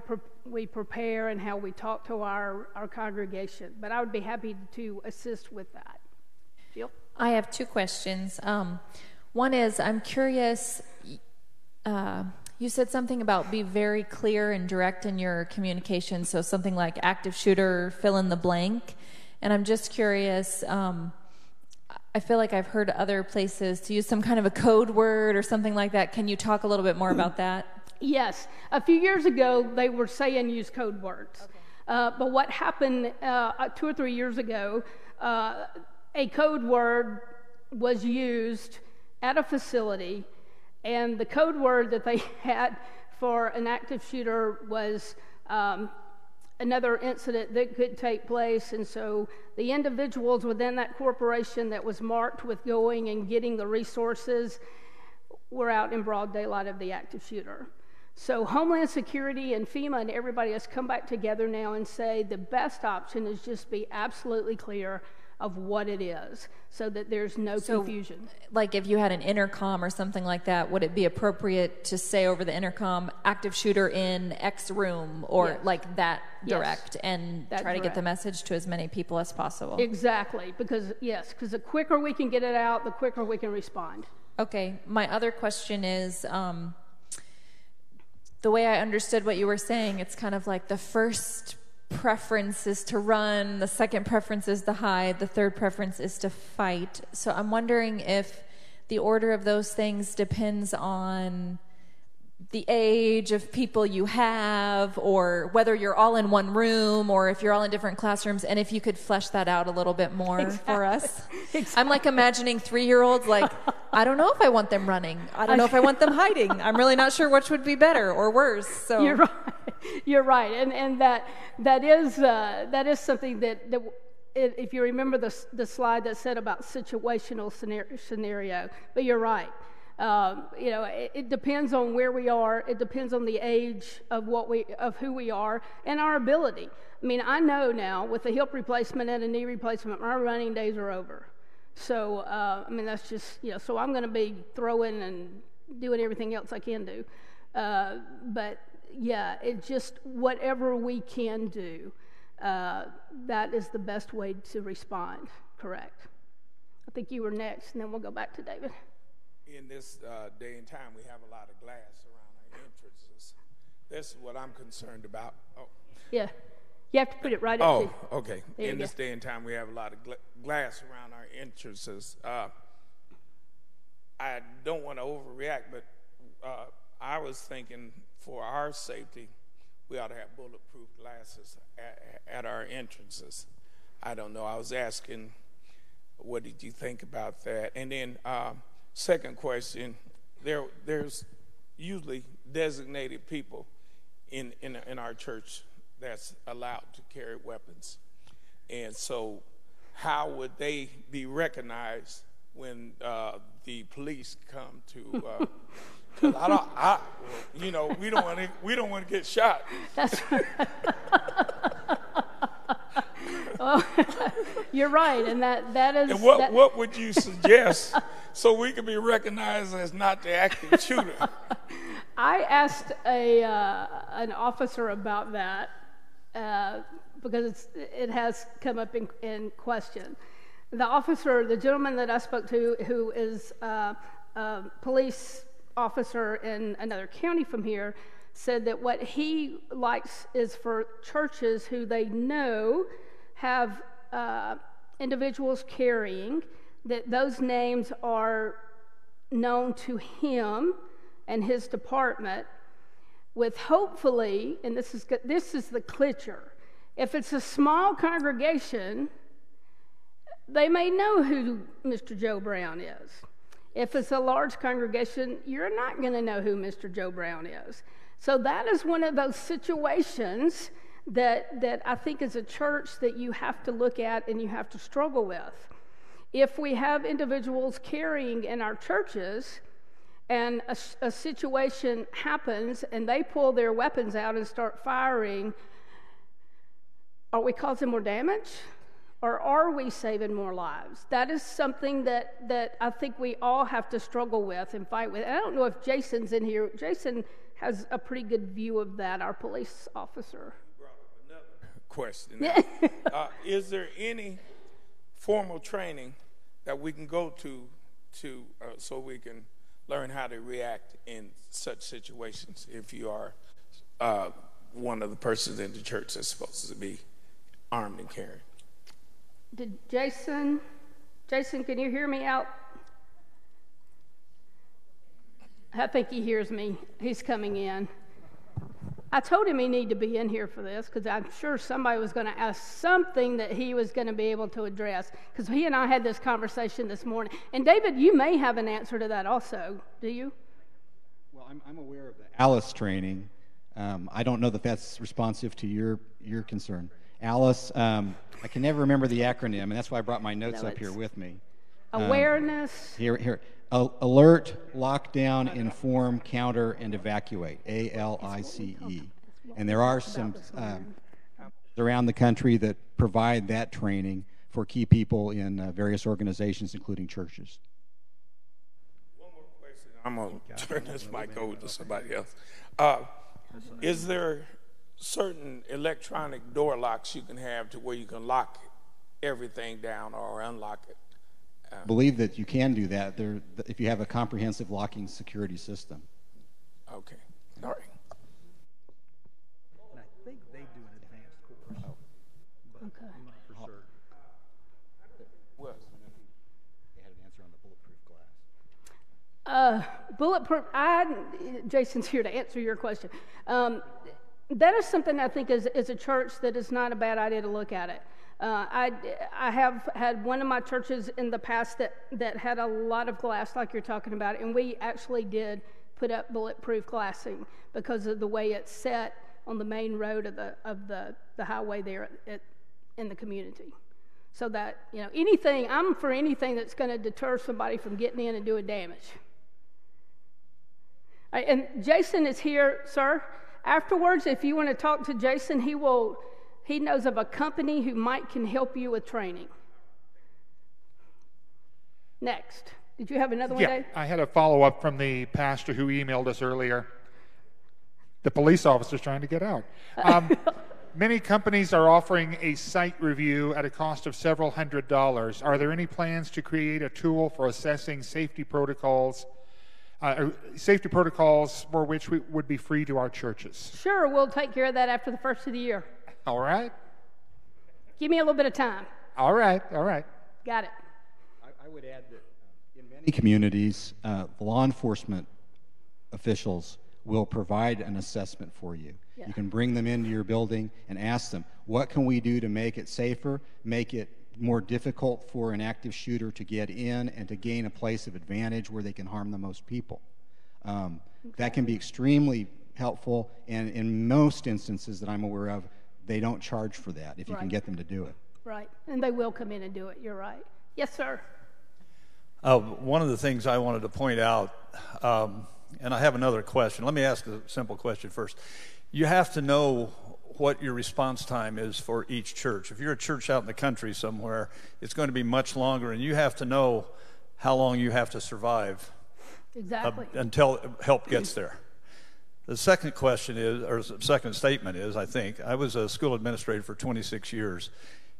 we prepare and how we talk to our congregation. But I would be happy to assist with that. Jill? I have two questions. One is, I'm curious, you said something about be very clear and direct in your communication, so something like active shooter, fill in the blank. And I'm just curious, I feel like I've heard other places to use some kind of a code word or something like that. Can you talk a little bit more about that? Yes. A few years ago, they were saying use code words. Okay. But what happened 2 or 3 years ago, a code word was used at a facility, and the code word that they had for an active shooter was another incident that could take place. And so the individuals within that corporation that was marked with going and getting the resources were out in broad daylight of the active shooter. So Homeland Security and FEMA and everybody has come back together now and say the best option is just be absolutely clear of what it is, so that there's no confusion. Like if you had an intercom or something like that, would it be appropriate to say over the intercom, active shooter in X room, or yes. like that direct, yes. and that try direct. to get the message to as many people as possible? Exactly, because the quicker we can get it out, the quicker we can respond. Okay, my other question is, the way I understood what you were saying, it's kind of like the first preference is to run, the second preference is to hide, the third preference is to fight. So I'm wondering if the order of those things depends on the age of people you have, or whether you're all in one room, or if you're all in different classrooms, and if you could flesh that out a little bit more for us. Exactly. I'm like imagining 3-year-olds like, I don't know if I want them running. I don't know if I want them hiding. I'm really not sure which would be better or worse. So you're right. You're right, and that is something that if you remember the slide that said about situational scenario, but you're right. It depends on where we are. It depends on the age of who we are and our ability. I mean, I know now with a hip replacement and a knee replacement, my running days are over. So, that's just, so I'm going to be throwing and doing everything else I can do. But yeah, it's just whatever we can do, that is the best way to respond. Correct. I think you were next, and then we'll go back to David. In this day and time, we have a lot of glass around our entrances. This is what I'm concerned about. Oh. Yeah. You have to put it right up to. Oh, okay. In this day and time, we have a lot of glass around our entrances. I don't want to overreact, but I was thinking for our safety, we ought to have bulletproof glasses at our entrances. I don't know. I was asking, what did you think about that? And then second question, there's usually designated people in our church that's allowed to carry weapons. And so how would they be recognized when the police come to we don't want to get shot. That's right. Oh, you're right, and that is. And what would you suggest so we can be recognized as not the active shooter? I asked an officer about that because it has come up in question. The gentleman that I spoke to, who is a police officer in another county from here, said that what he likes is for churches who they know have individuals carrying, that those names are known to him and his department, with hopefully, and this is the clicher, if it's a small congregation, they may know who Mr. Joe Brown is. If it's a large congregation, you're not going to know who Mr. Joe Brown is. So that is one of those situations that I think as a church that you have to look at and you have to struggle with. If we have individuals carrying in our churches and a situation happens and they pull their weapons out and start firing, are we causing more damage? or are we saving more lives? That is something that I think we all have to struggle with and fight with. And I don't know if Jason's in here. Jason has a pretty good view of that, our police officer. Question. Is there any formal training that we can go to so we can learn how to react in such situations if you are one of the persons in the church that's supposed to be armed and carrying? Did Jason, can you hear me out? I think he hears me. He's coming in. I told him he needed to be in here for this because I'm sure somebody was going to ask something that he was going to be able to address, because he and I had this conversation this morning. And David, you may have an answer to that also. Do you? Well, I'm aware of the ALICE training. I don't know that that's responsive to your concern. ALICE, I can never remember the acronym, and that's why I brought my notes up here with me. Awareness. Here. Alert, lockdown, inform, counter, and evacuate. ALICE. And there are some around the country that provide that training for key people in various organizations, including churches. One more question. I'm going to turn this mic over to somebody else. Is there certain electronic door locks you can have to where you can lock everything down or unlock it? I believe that you can do that if you have a comprehensive locking security system. Okay. All right. And I think they do an advanced course. But Okay. I'm not for sure. What? They had an answer on the bulletproof glass. Jason's here to answer your question. That is something I think as a church that is not a bad idea to look at it. I have had one of my churches in the past that had a lot of glass like you're talking about, and we actually did put up bulletproof glassing because of the way it's set on the main road of the highway there in the community. So that, I'm for anything that's going to deter somebody from getting in and doing damage. All right, and Jason is here, sir. Afterwards, if you want to talk to Jason, he knows of a company who can help you with training. Next. Did you have another one, Dave? I had a follow-up from the pastor who emailed us earlier. The police officer's trying to get out. Many companies are offering a site review at a cost of several $100s. Are there any plans to create a tool for assessing safety protocols for which would be free to our churches? Sure, we'll take care of that after the first of the year. All right. Give me a little bit of time. All right. Got it. I would add that in many communities, law enforcement officials will provide an assessment for you. Yeah. You can bring them into your building and ask them, what can we do to make it safer, make it more difficult for an active shooter to get in and to gain a place of advantage where they can harm the most people. That can be extremely helpful, and in most instances that I'm aware of, they don't charge for that if you can get them to do it. Right, and they will come in and do it. You're right. Yes, sir. One of the things I wanted to point out, and I have another question. Let me ask a simple question first. You have to know what your response time is for each church. If you're a church out in the country somewhere, it's going to be much longer, and you have to know how long you have to survive until help gets there. The second question is, or second statement is, I think, I was a school administrator for 26 years,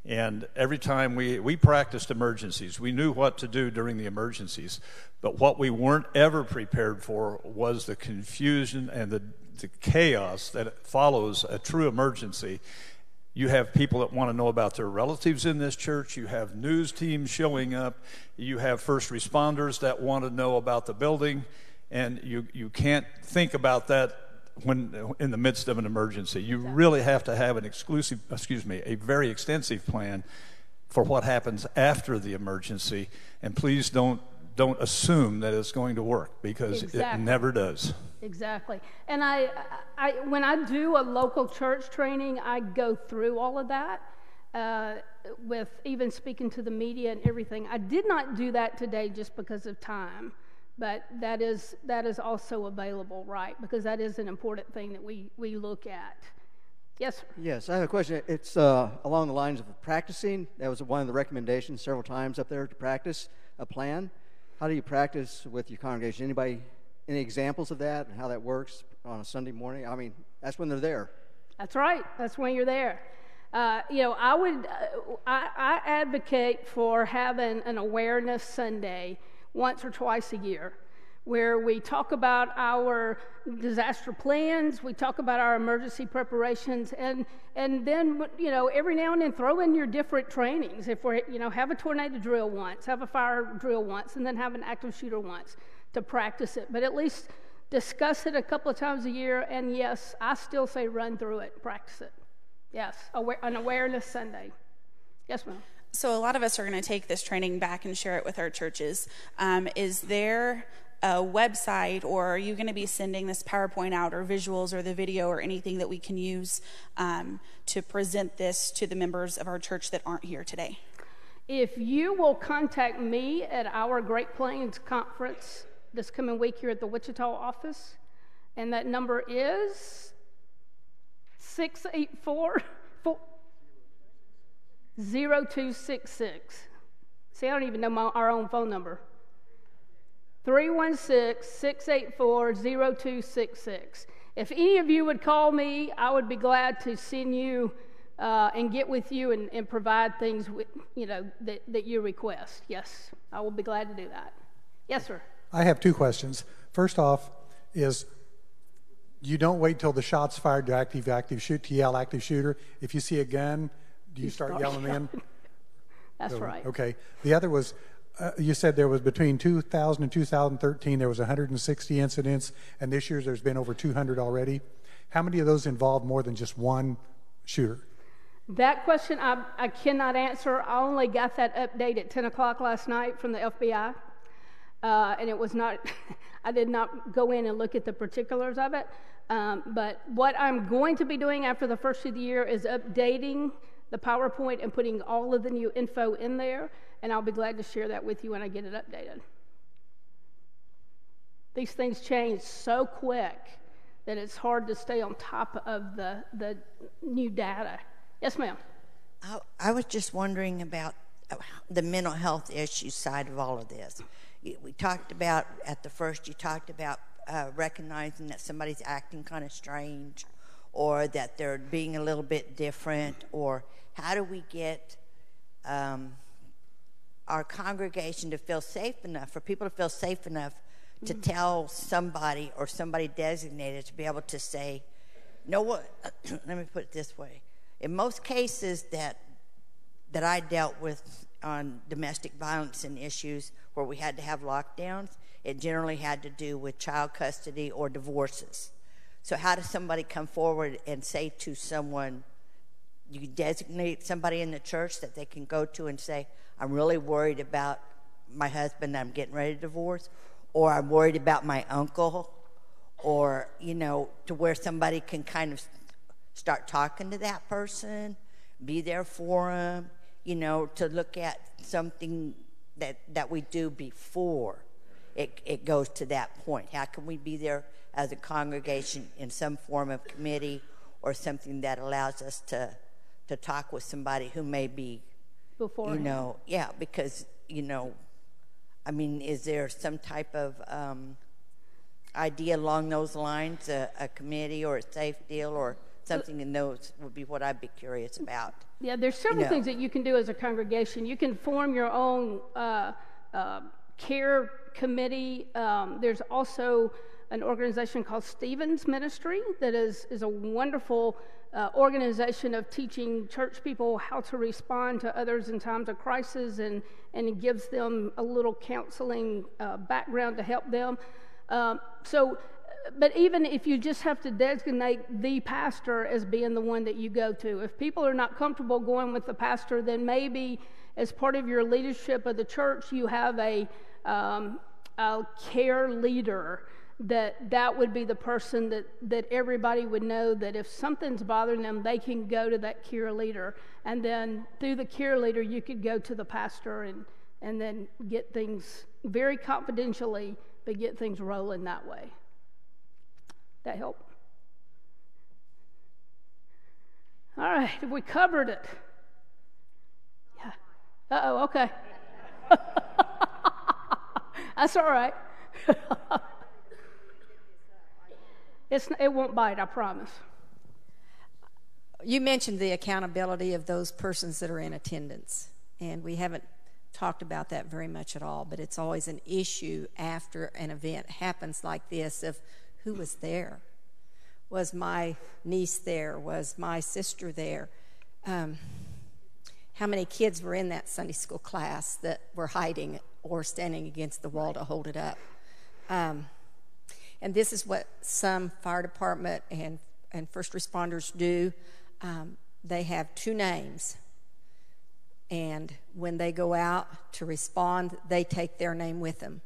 and every time we practiced emergencies. We knew what to do during the emergencies, but what we weren't ever prepared for was the confusion and the chaos that follows a true emergency. You have people that want to know about their relatives in this church. You have news teams showing up. You have first responders that want to know about the building. And you can't think about that when in the midst of an emergency. You really have to have a very extensive plan for what happens after the emergency. And please don't assume that it's going to work, because it never does. Exactly. And I when I do a local church training, I go through all of that with even speaking to the media and everything. I did not do that today just because of time. But that is also available, right? Because that is an important thing that we look at. Yes, sir. Yes, I have a question. It's along the lines of practicing. That was one of the recommendations several times up there, to practice a plan. How do you practice with your congregation? Any examples of that and how that works on a Sunday morning? I mean, that's when they're there. That's right. That's when you're there. I advocate for having an awareness Sunday once or twice a year, where we talk about our disaster plans, we talk about our emergency preparations, and then, every now and then throw in your different trainings. If we're, have a tornado drill once, have a fire drill once, and then have an active shooter once to practice it. But at least discuss it a couple of times a year, and yes, I still say run through it, practice it. Yes, an awareness Sunday. Yes, ma'am. So a lot of us are going to take this training back and share it with our churches. Is there a website, or are you going to be sending this PowerPoint out, or visuals, or the video, or anything that we can use to present this to the members of our church that aren't here today? If you will contact me at our Great Plains Conference this coming week here at the Wichita office, and that number is 684-0266. See, I don't even know our own phone number. 316-684-0266. If any of you would call me, I would be glad to send you and get with you and provide things that you request. Yes, I will be glad to do that. Yes, sir. I have two questions. First off is, you don't wait till the shot's fired to yell active shooter. If you see a gun, do you start yelling in? That's right. Okay. The other was, you said there was between 2000 and 2013, there was 160 incidents, and this year there's been over 200 already. How many of those involved more than just one shooter? That question I cannot answer. I only got that update at 10 o'clock last night from the FBI. And it was not, I did not go in and look at the particulars of it. But what I'm going to be doing after the first of the year is updating the PowerPoint and putting all of the new info in there. And I'll be glad to share that with you when I get it updated. These things change so quick that it's hard to stay on top of the new data. Yes, ma'am. I was just wondering about the mental health issue side of all of this. We talked about, at the first, you talked about recognizing that somebody's acting kind of strange, or that they're being a little bit different, or how do we get our congregation to feel safe enough, for people to feel safe enough to tell somebody or somebody designated to be able to say, no, what? Let me put it this way. In most cases that I dealt with on domestic violence and issues where we had to have lockdowns, it generally had to do with child custody or divorces. So how does somebody come forward and say to someone, you designate somebody in the church that they can go to and say, I'm really worried about my husband I'm getting ready to divorce, or I'm worried about my uncle, or, to where somebody can kind of start talking to that person, be there for them, to look at something that we do before it goes to that point. How can we be there as a congregation in some form of committee or something that allows us to talk with somebody who may be, because, is there some type of idea along those lines, a committee or a safe deal or something in those would be what I'd be curious about. Yeah, there's several things that you can do as a congregation. You can form your own care committee. There's also an organization called Stevens Ministry that is a wonderful organization of teaching church people how to respond to others in times of crisis, and it gives them a little counseling background to help them. But even if you just have to designate the pastor as being the one that you go to, if people are not comfortable going with the pastor, then maybe as part of your leadership of the church, you have a care leader that would be the person that everybody would know that if something's bothering them, they can go to that care leader. And then through the care leader, you could go to the pastor and then get things very confidentially, but get things rolling that way. That help? All right, we covered it. Yeah. Uh-oh, okay. That's all right. It won't bite, I promise. You mentioned the accountability of those persons that are in attendance, and we haven't talked about that very much at all, but it's always an issue after an event happens like this of who was there. Was my niece there? Was my sister there? How many kids were in that Sunday school class that were hiding or standing against the wall to hold it up? And this is what some fire department and first responders do. They have two names. And when they go out to respond, they take their name with them.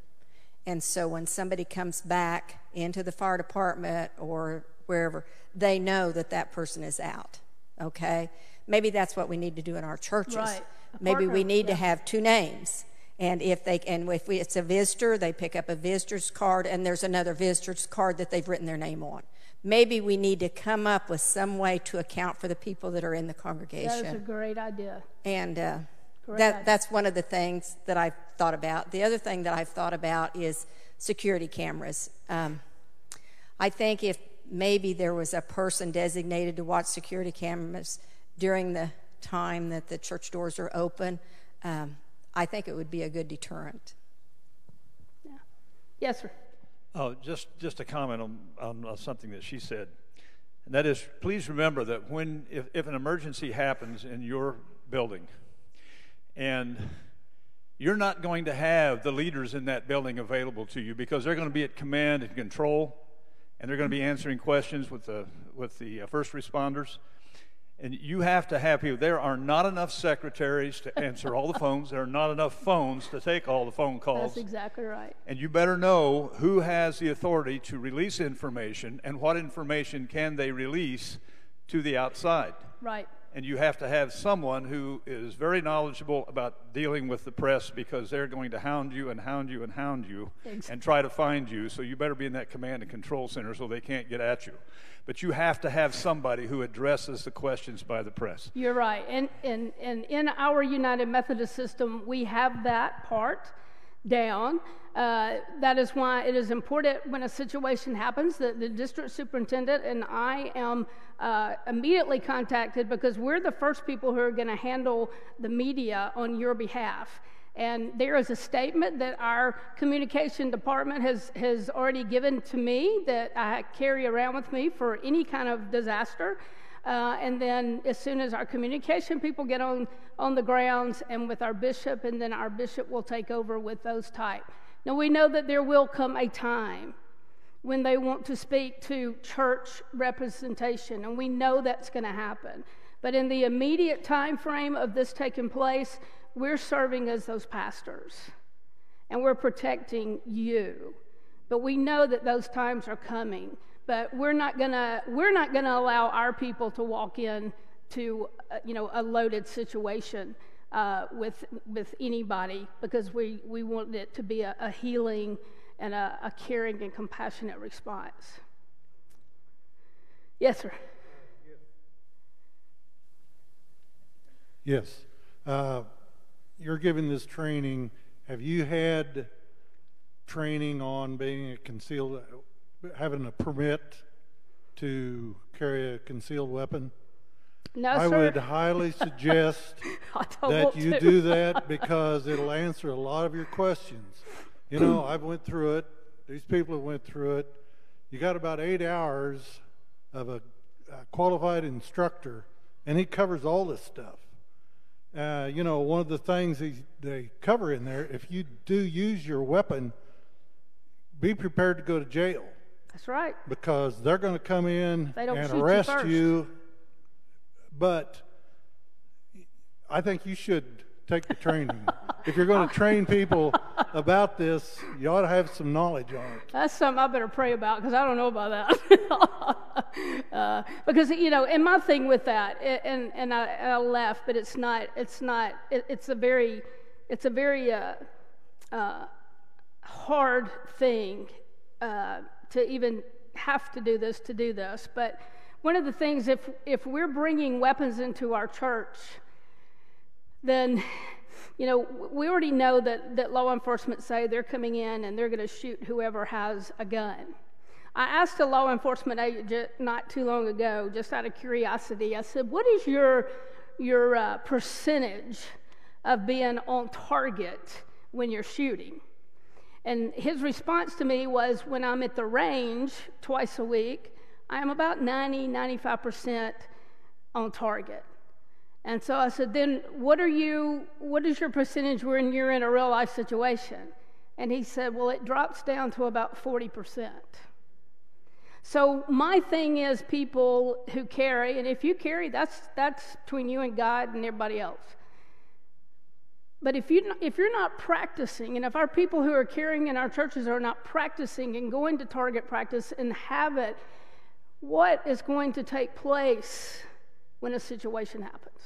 And so when somebody comes back into the fire department or wherever, they know that that person is out, okay? Maybe that's what we need to do in our churches. Right. Maybe we need to have two names. And if it's a visitor, they pick up a visitor's card, and there's another visitor's card that they've written their name on. Maybe we need to come up with some way to account for the people that are in the congregation. That is a great idea. And that's one of the things that I've thought about. The other thing that I've thought about is security cameras. I think if maybe there was a person designated to watch security cameras during the time that the church doors are open, I think it would be a good deterrent. Yeah. Yes, sir. Oh, just a comment on something that she said. And that is, please remember that if an emergency happens in your building, and you're not going to have the leaders in that building available to you because they're going to be at command and control, and they're going to be answering questions with the first responders. And you have to have people. There are not enough secretaries to answer all the phones. There are not enough phones to take all the phone calls. That's exactly right. And you better know who has the authority to release information and what information can they release to the outside. Right. And you have to have someone who is very knowledgeable about dealing with the press, because they're going to hound you and hound you and hound you and try to find you. So you better be in that command and control center so they can't get at you. But you have to have somebody who addresses the questions by the press. You're right. And in our United Methodist system, we have that part down. That is why it is important when a situation happens that the district superintendent and I am immediately contacted, because we're the first people who are going to handle the media on your behalf. And there is a statement that our communication department has already given to me that I carry around with me for any kind of disaster. And then as soon as our communication people get on the grounds and with our bishop, and then our bishop will take over with those type. Now, we know that there will come a time when they want to speak to church representation, and we know that's going to happen. But in the immediate time frame of this taking place, we're serving as those pastors, and we're protecting you. But we know that those times are coming. But we're not gonna allow our people to walk in to a loaded situation with anybody, because we want it to be a healing and a caring and compassionate response. Yes, sir. Yes. You're giving this training. Have you had training on being a concealed, having a permit to carry a concealed weapon? No, I sir. would highly suggest that you do that, because it'll answer a lot of your questions. You know, I've went through it. These people have went through it. You got about 8 hours of a qualified instructor, and he covers all this stuff. One of the things they cover in there, if you do use your weapon, be prepared to go to jail. That's right. Because they're going to come in and shoot arrest you you. But I think you should take the training. If you're going to train people about this, you ought to have some knowledge on it. That's something I better pray about, because I don't know about that. Because and my thing with that, and I left, but it's a very hard thing to even have to do this. But one of the things, if we're bringing weapons into our church, then, you know, we already know that law enforcement say they're coming in and they're going to shoot whoever has a gun. I asked a law enforcement agent not too long ago, just out of curiosity, I said, what is your percentage of being on target when you're shooting? And his response to me was, when I'm at the range twice a week, I am about 95% on target. And so I said, then what is your percentage when you're in a real life situation? And he said, well, it drops down to about 40%. So my thing is, people who carry, and if you carry, that's between you and God and everybody else. But if you're not practicing, and if our people who are carrying in our churches are not practicing and going to target practice and have it, what is going to take place when a situation happens?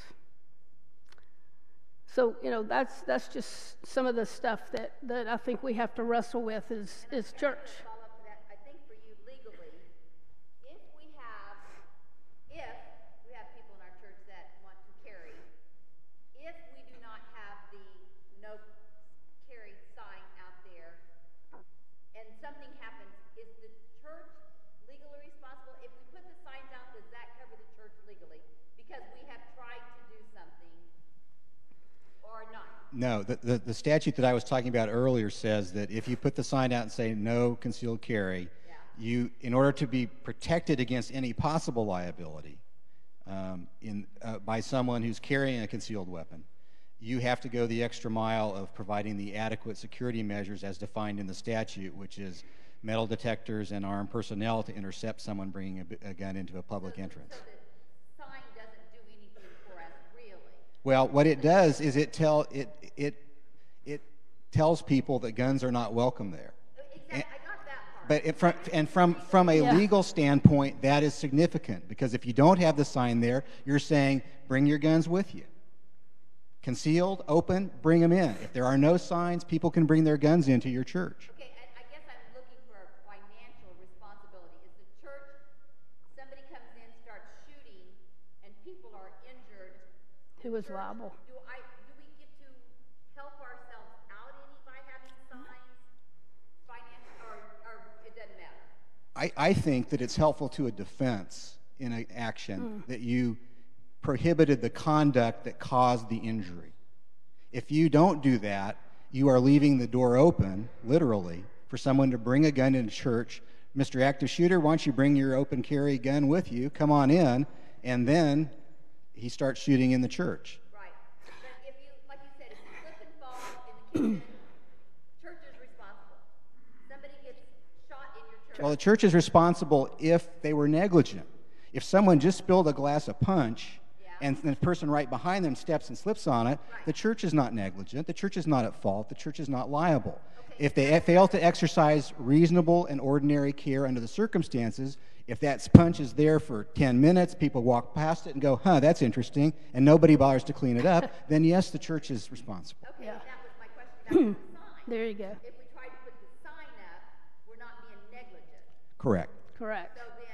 So, you know, that's just some of the stuff that I think we have to wrestle with as church. I think for you legally, if we have people in our church that want to carry, if we do not have the no carry sign out there, and something happens, is the church legally responsible? If we put the signs out, does that cover the church legally? Because we have tried to do something, or not? No, the statute that I was talking about earlier says that if you put the sign out and say no concealed carry, you, in order to be protected against any possible liability by someone who's carrying a concealed weapon, you have to go the extra mile of providing the adequate security measures as defined in the statute, which is metal detectors and armed personnel to intercept someone bringing a gun into a public entrance. So the sign doesn't do anything for us, really? Well, what it does is it tells people that guns are not welcome there. Exactly, I got that part. But from a legal standpoint, that is significant, because if you don't have the sign there, you're saying bring your guns with you. Concealed, open, bring them in. If there are no signs, people can bring their guns into your church. Okay, I guess I'm looking for financial responsibility. Is the church, somebody comes in, starts shooting, and people are injured. Who is liable? Do we get to help ourselves out any by having signs, or it doesn't matter? I think that it's helpful to a defense in an action that you prohibited the conduct that caused the injury. If you don't do that, you are leaving the door open, literally, for someone to bring a gun into church. Mr. Active Shooter, why don't you bring your open carry gun with you? Come on in. And then he starts shooting in the church. Right. But if you, like you said, if you slip and fall in the kitchen, church is responsible. Somebody gets shot in your church. Well, the church is responsible if they were negligent. If someone just spilled a glass of punch and the person right behind them steps and slips on it, the church is not negligent. The church is not at fault. The church is not liable. Okay. If they fail to exercise reasonable and ordinary care under the circumstances, if that punch is there for 10 minutes, people walk past it and go, that's interesting, and nobody bothers to clean it up, then yes, the church is responsible. Okay, that was my question. That was the sign. There you go. If we try to put the sign up, we're not being negligent. Correct. Correct. So then,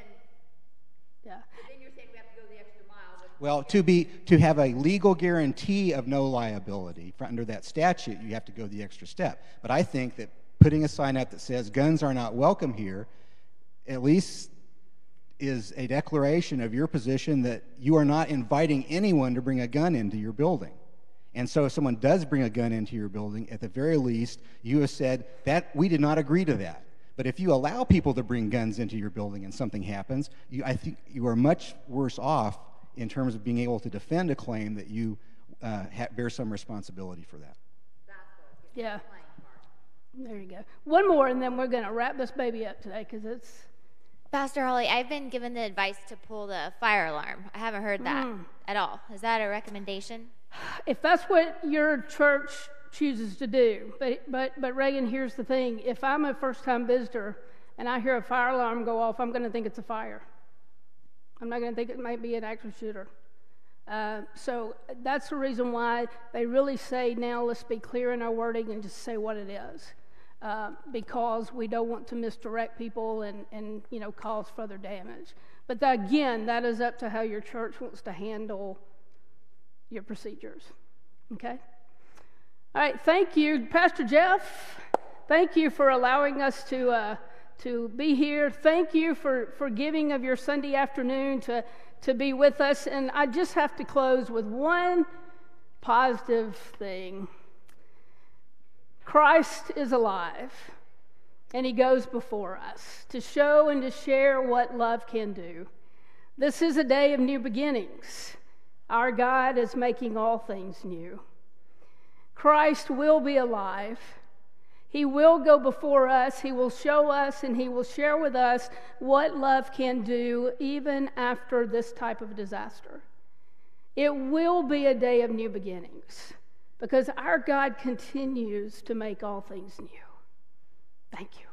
but then you're saying we have to go the extra mile. Well, to have a legal guarantee of no liability under that statute, you have to go the extra step. But I think that putting a sign up that says guns are not welcome here at least is a declaration of your position that you are not inviting anyone to bring a gun into your building. And so if someone does bring a gun into your building, at the very least, you have said that we did not agree to that. But if you allow people to bring guns into your building and something happens, I think you are much worse off in terms of being able to defend a claim that you bear some responsibility for that. Yeah. There you go. One more, and then we're going to wrap this baby up today, because it's... Pastor Holly, I've been given the advice to pull the fire alarm. I haven't heard that at all. Is that a recommendation? If that's what your church chooses to do. But Reagan, here's the thing. If I'm a first-time visitor and I hear a fire alarm go off, I'm going to think it's a fire. I'm not going to think it might be an active shooter. So that's the reason why they really say, now let's be clear in our wording and just say what it is. because we don't want to misdirect people and cause further damage. But again, that is up to how your church wants to handle your procedures. Okay? All right, thank you, Pastor Jeff. Thank you for allowing us to be here. Thank you for giving of your Sunday afternoon to be with us. And I just have to close with one positive thing. Christ is alive, and he goes before us to show and to share what love can do. This is a day of new beginnings. Our God is making all things new. Christ will be alive. He will go before us. He will show us and he will share with us what love can do even after this type of disaster. It will be a day of new beginnings because our God continues to make all things new. Thank you.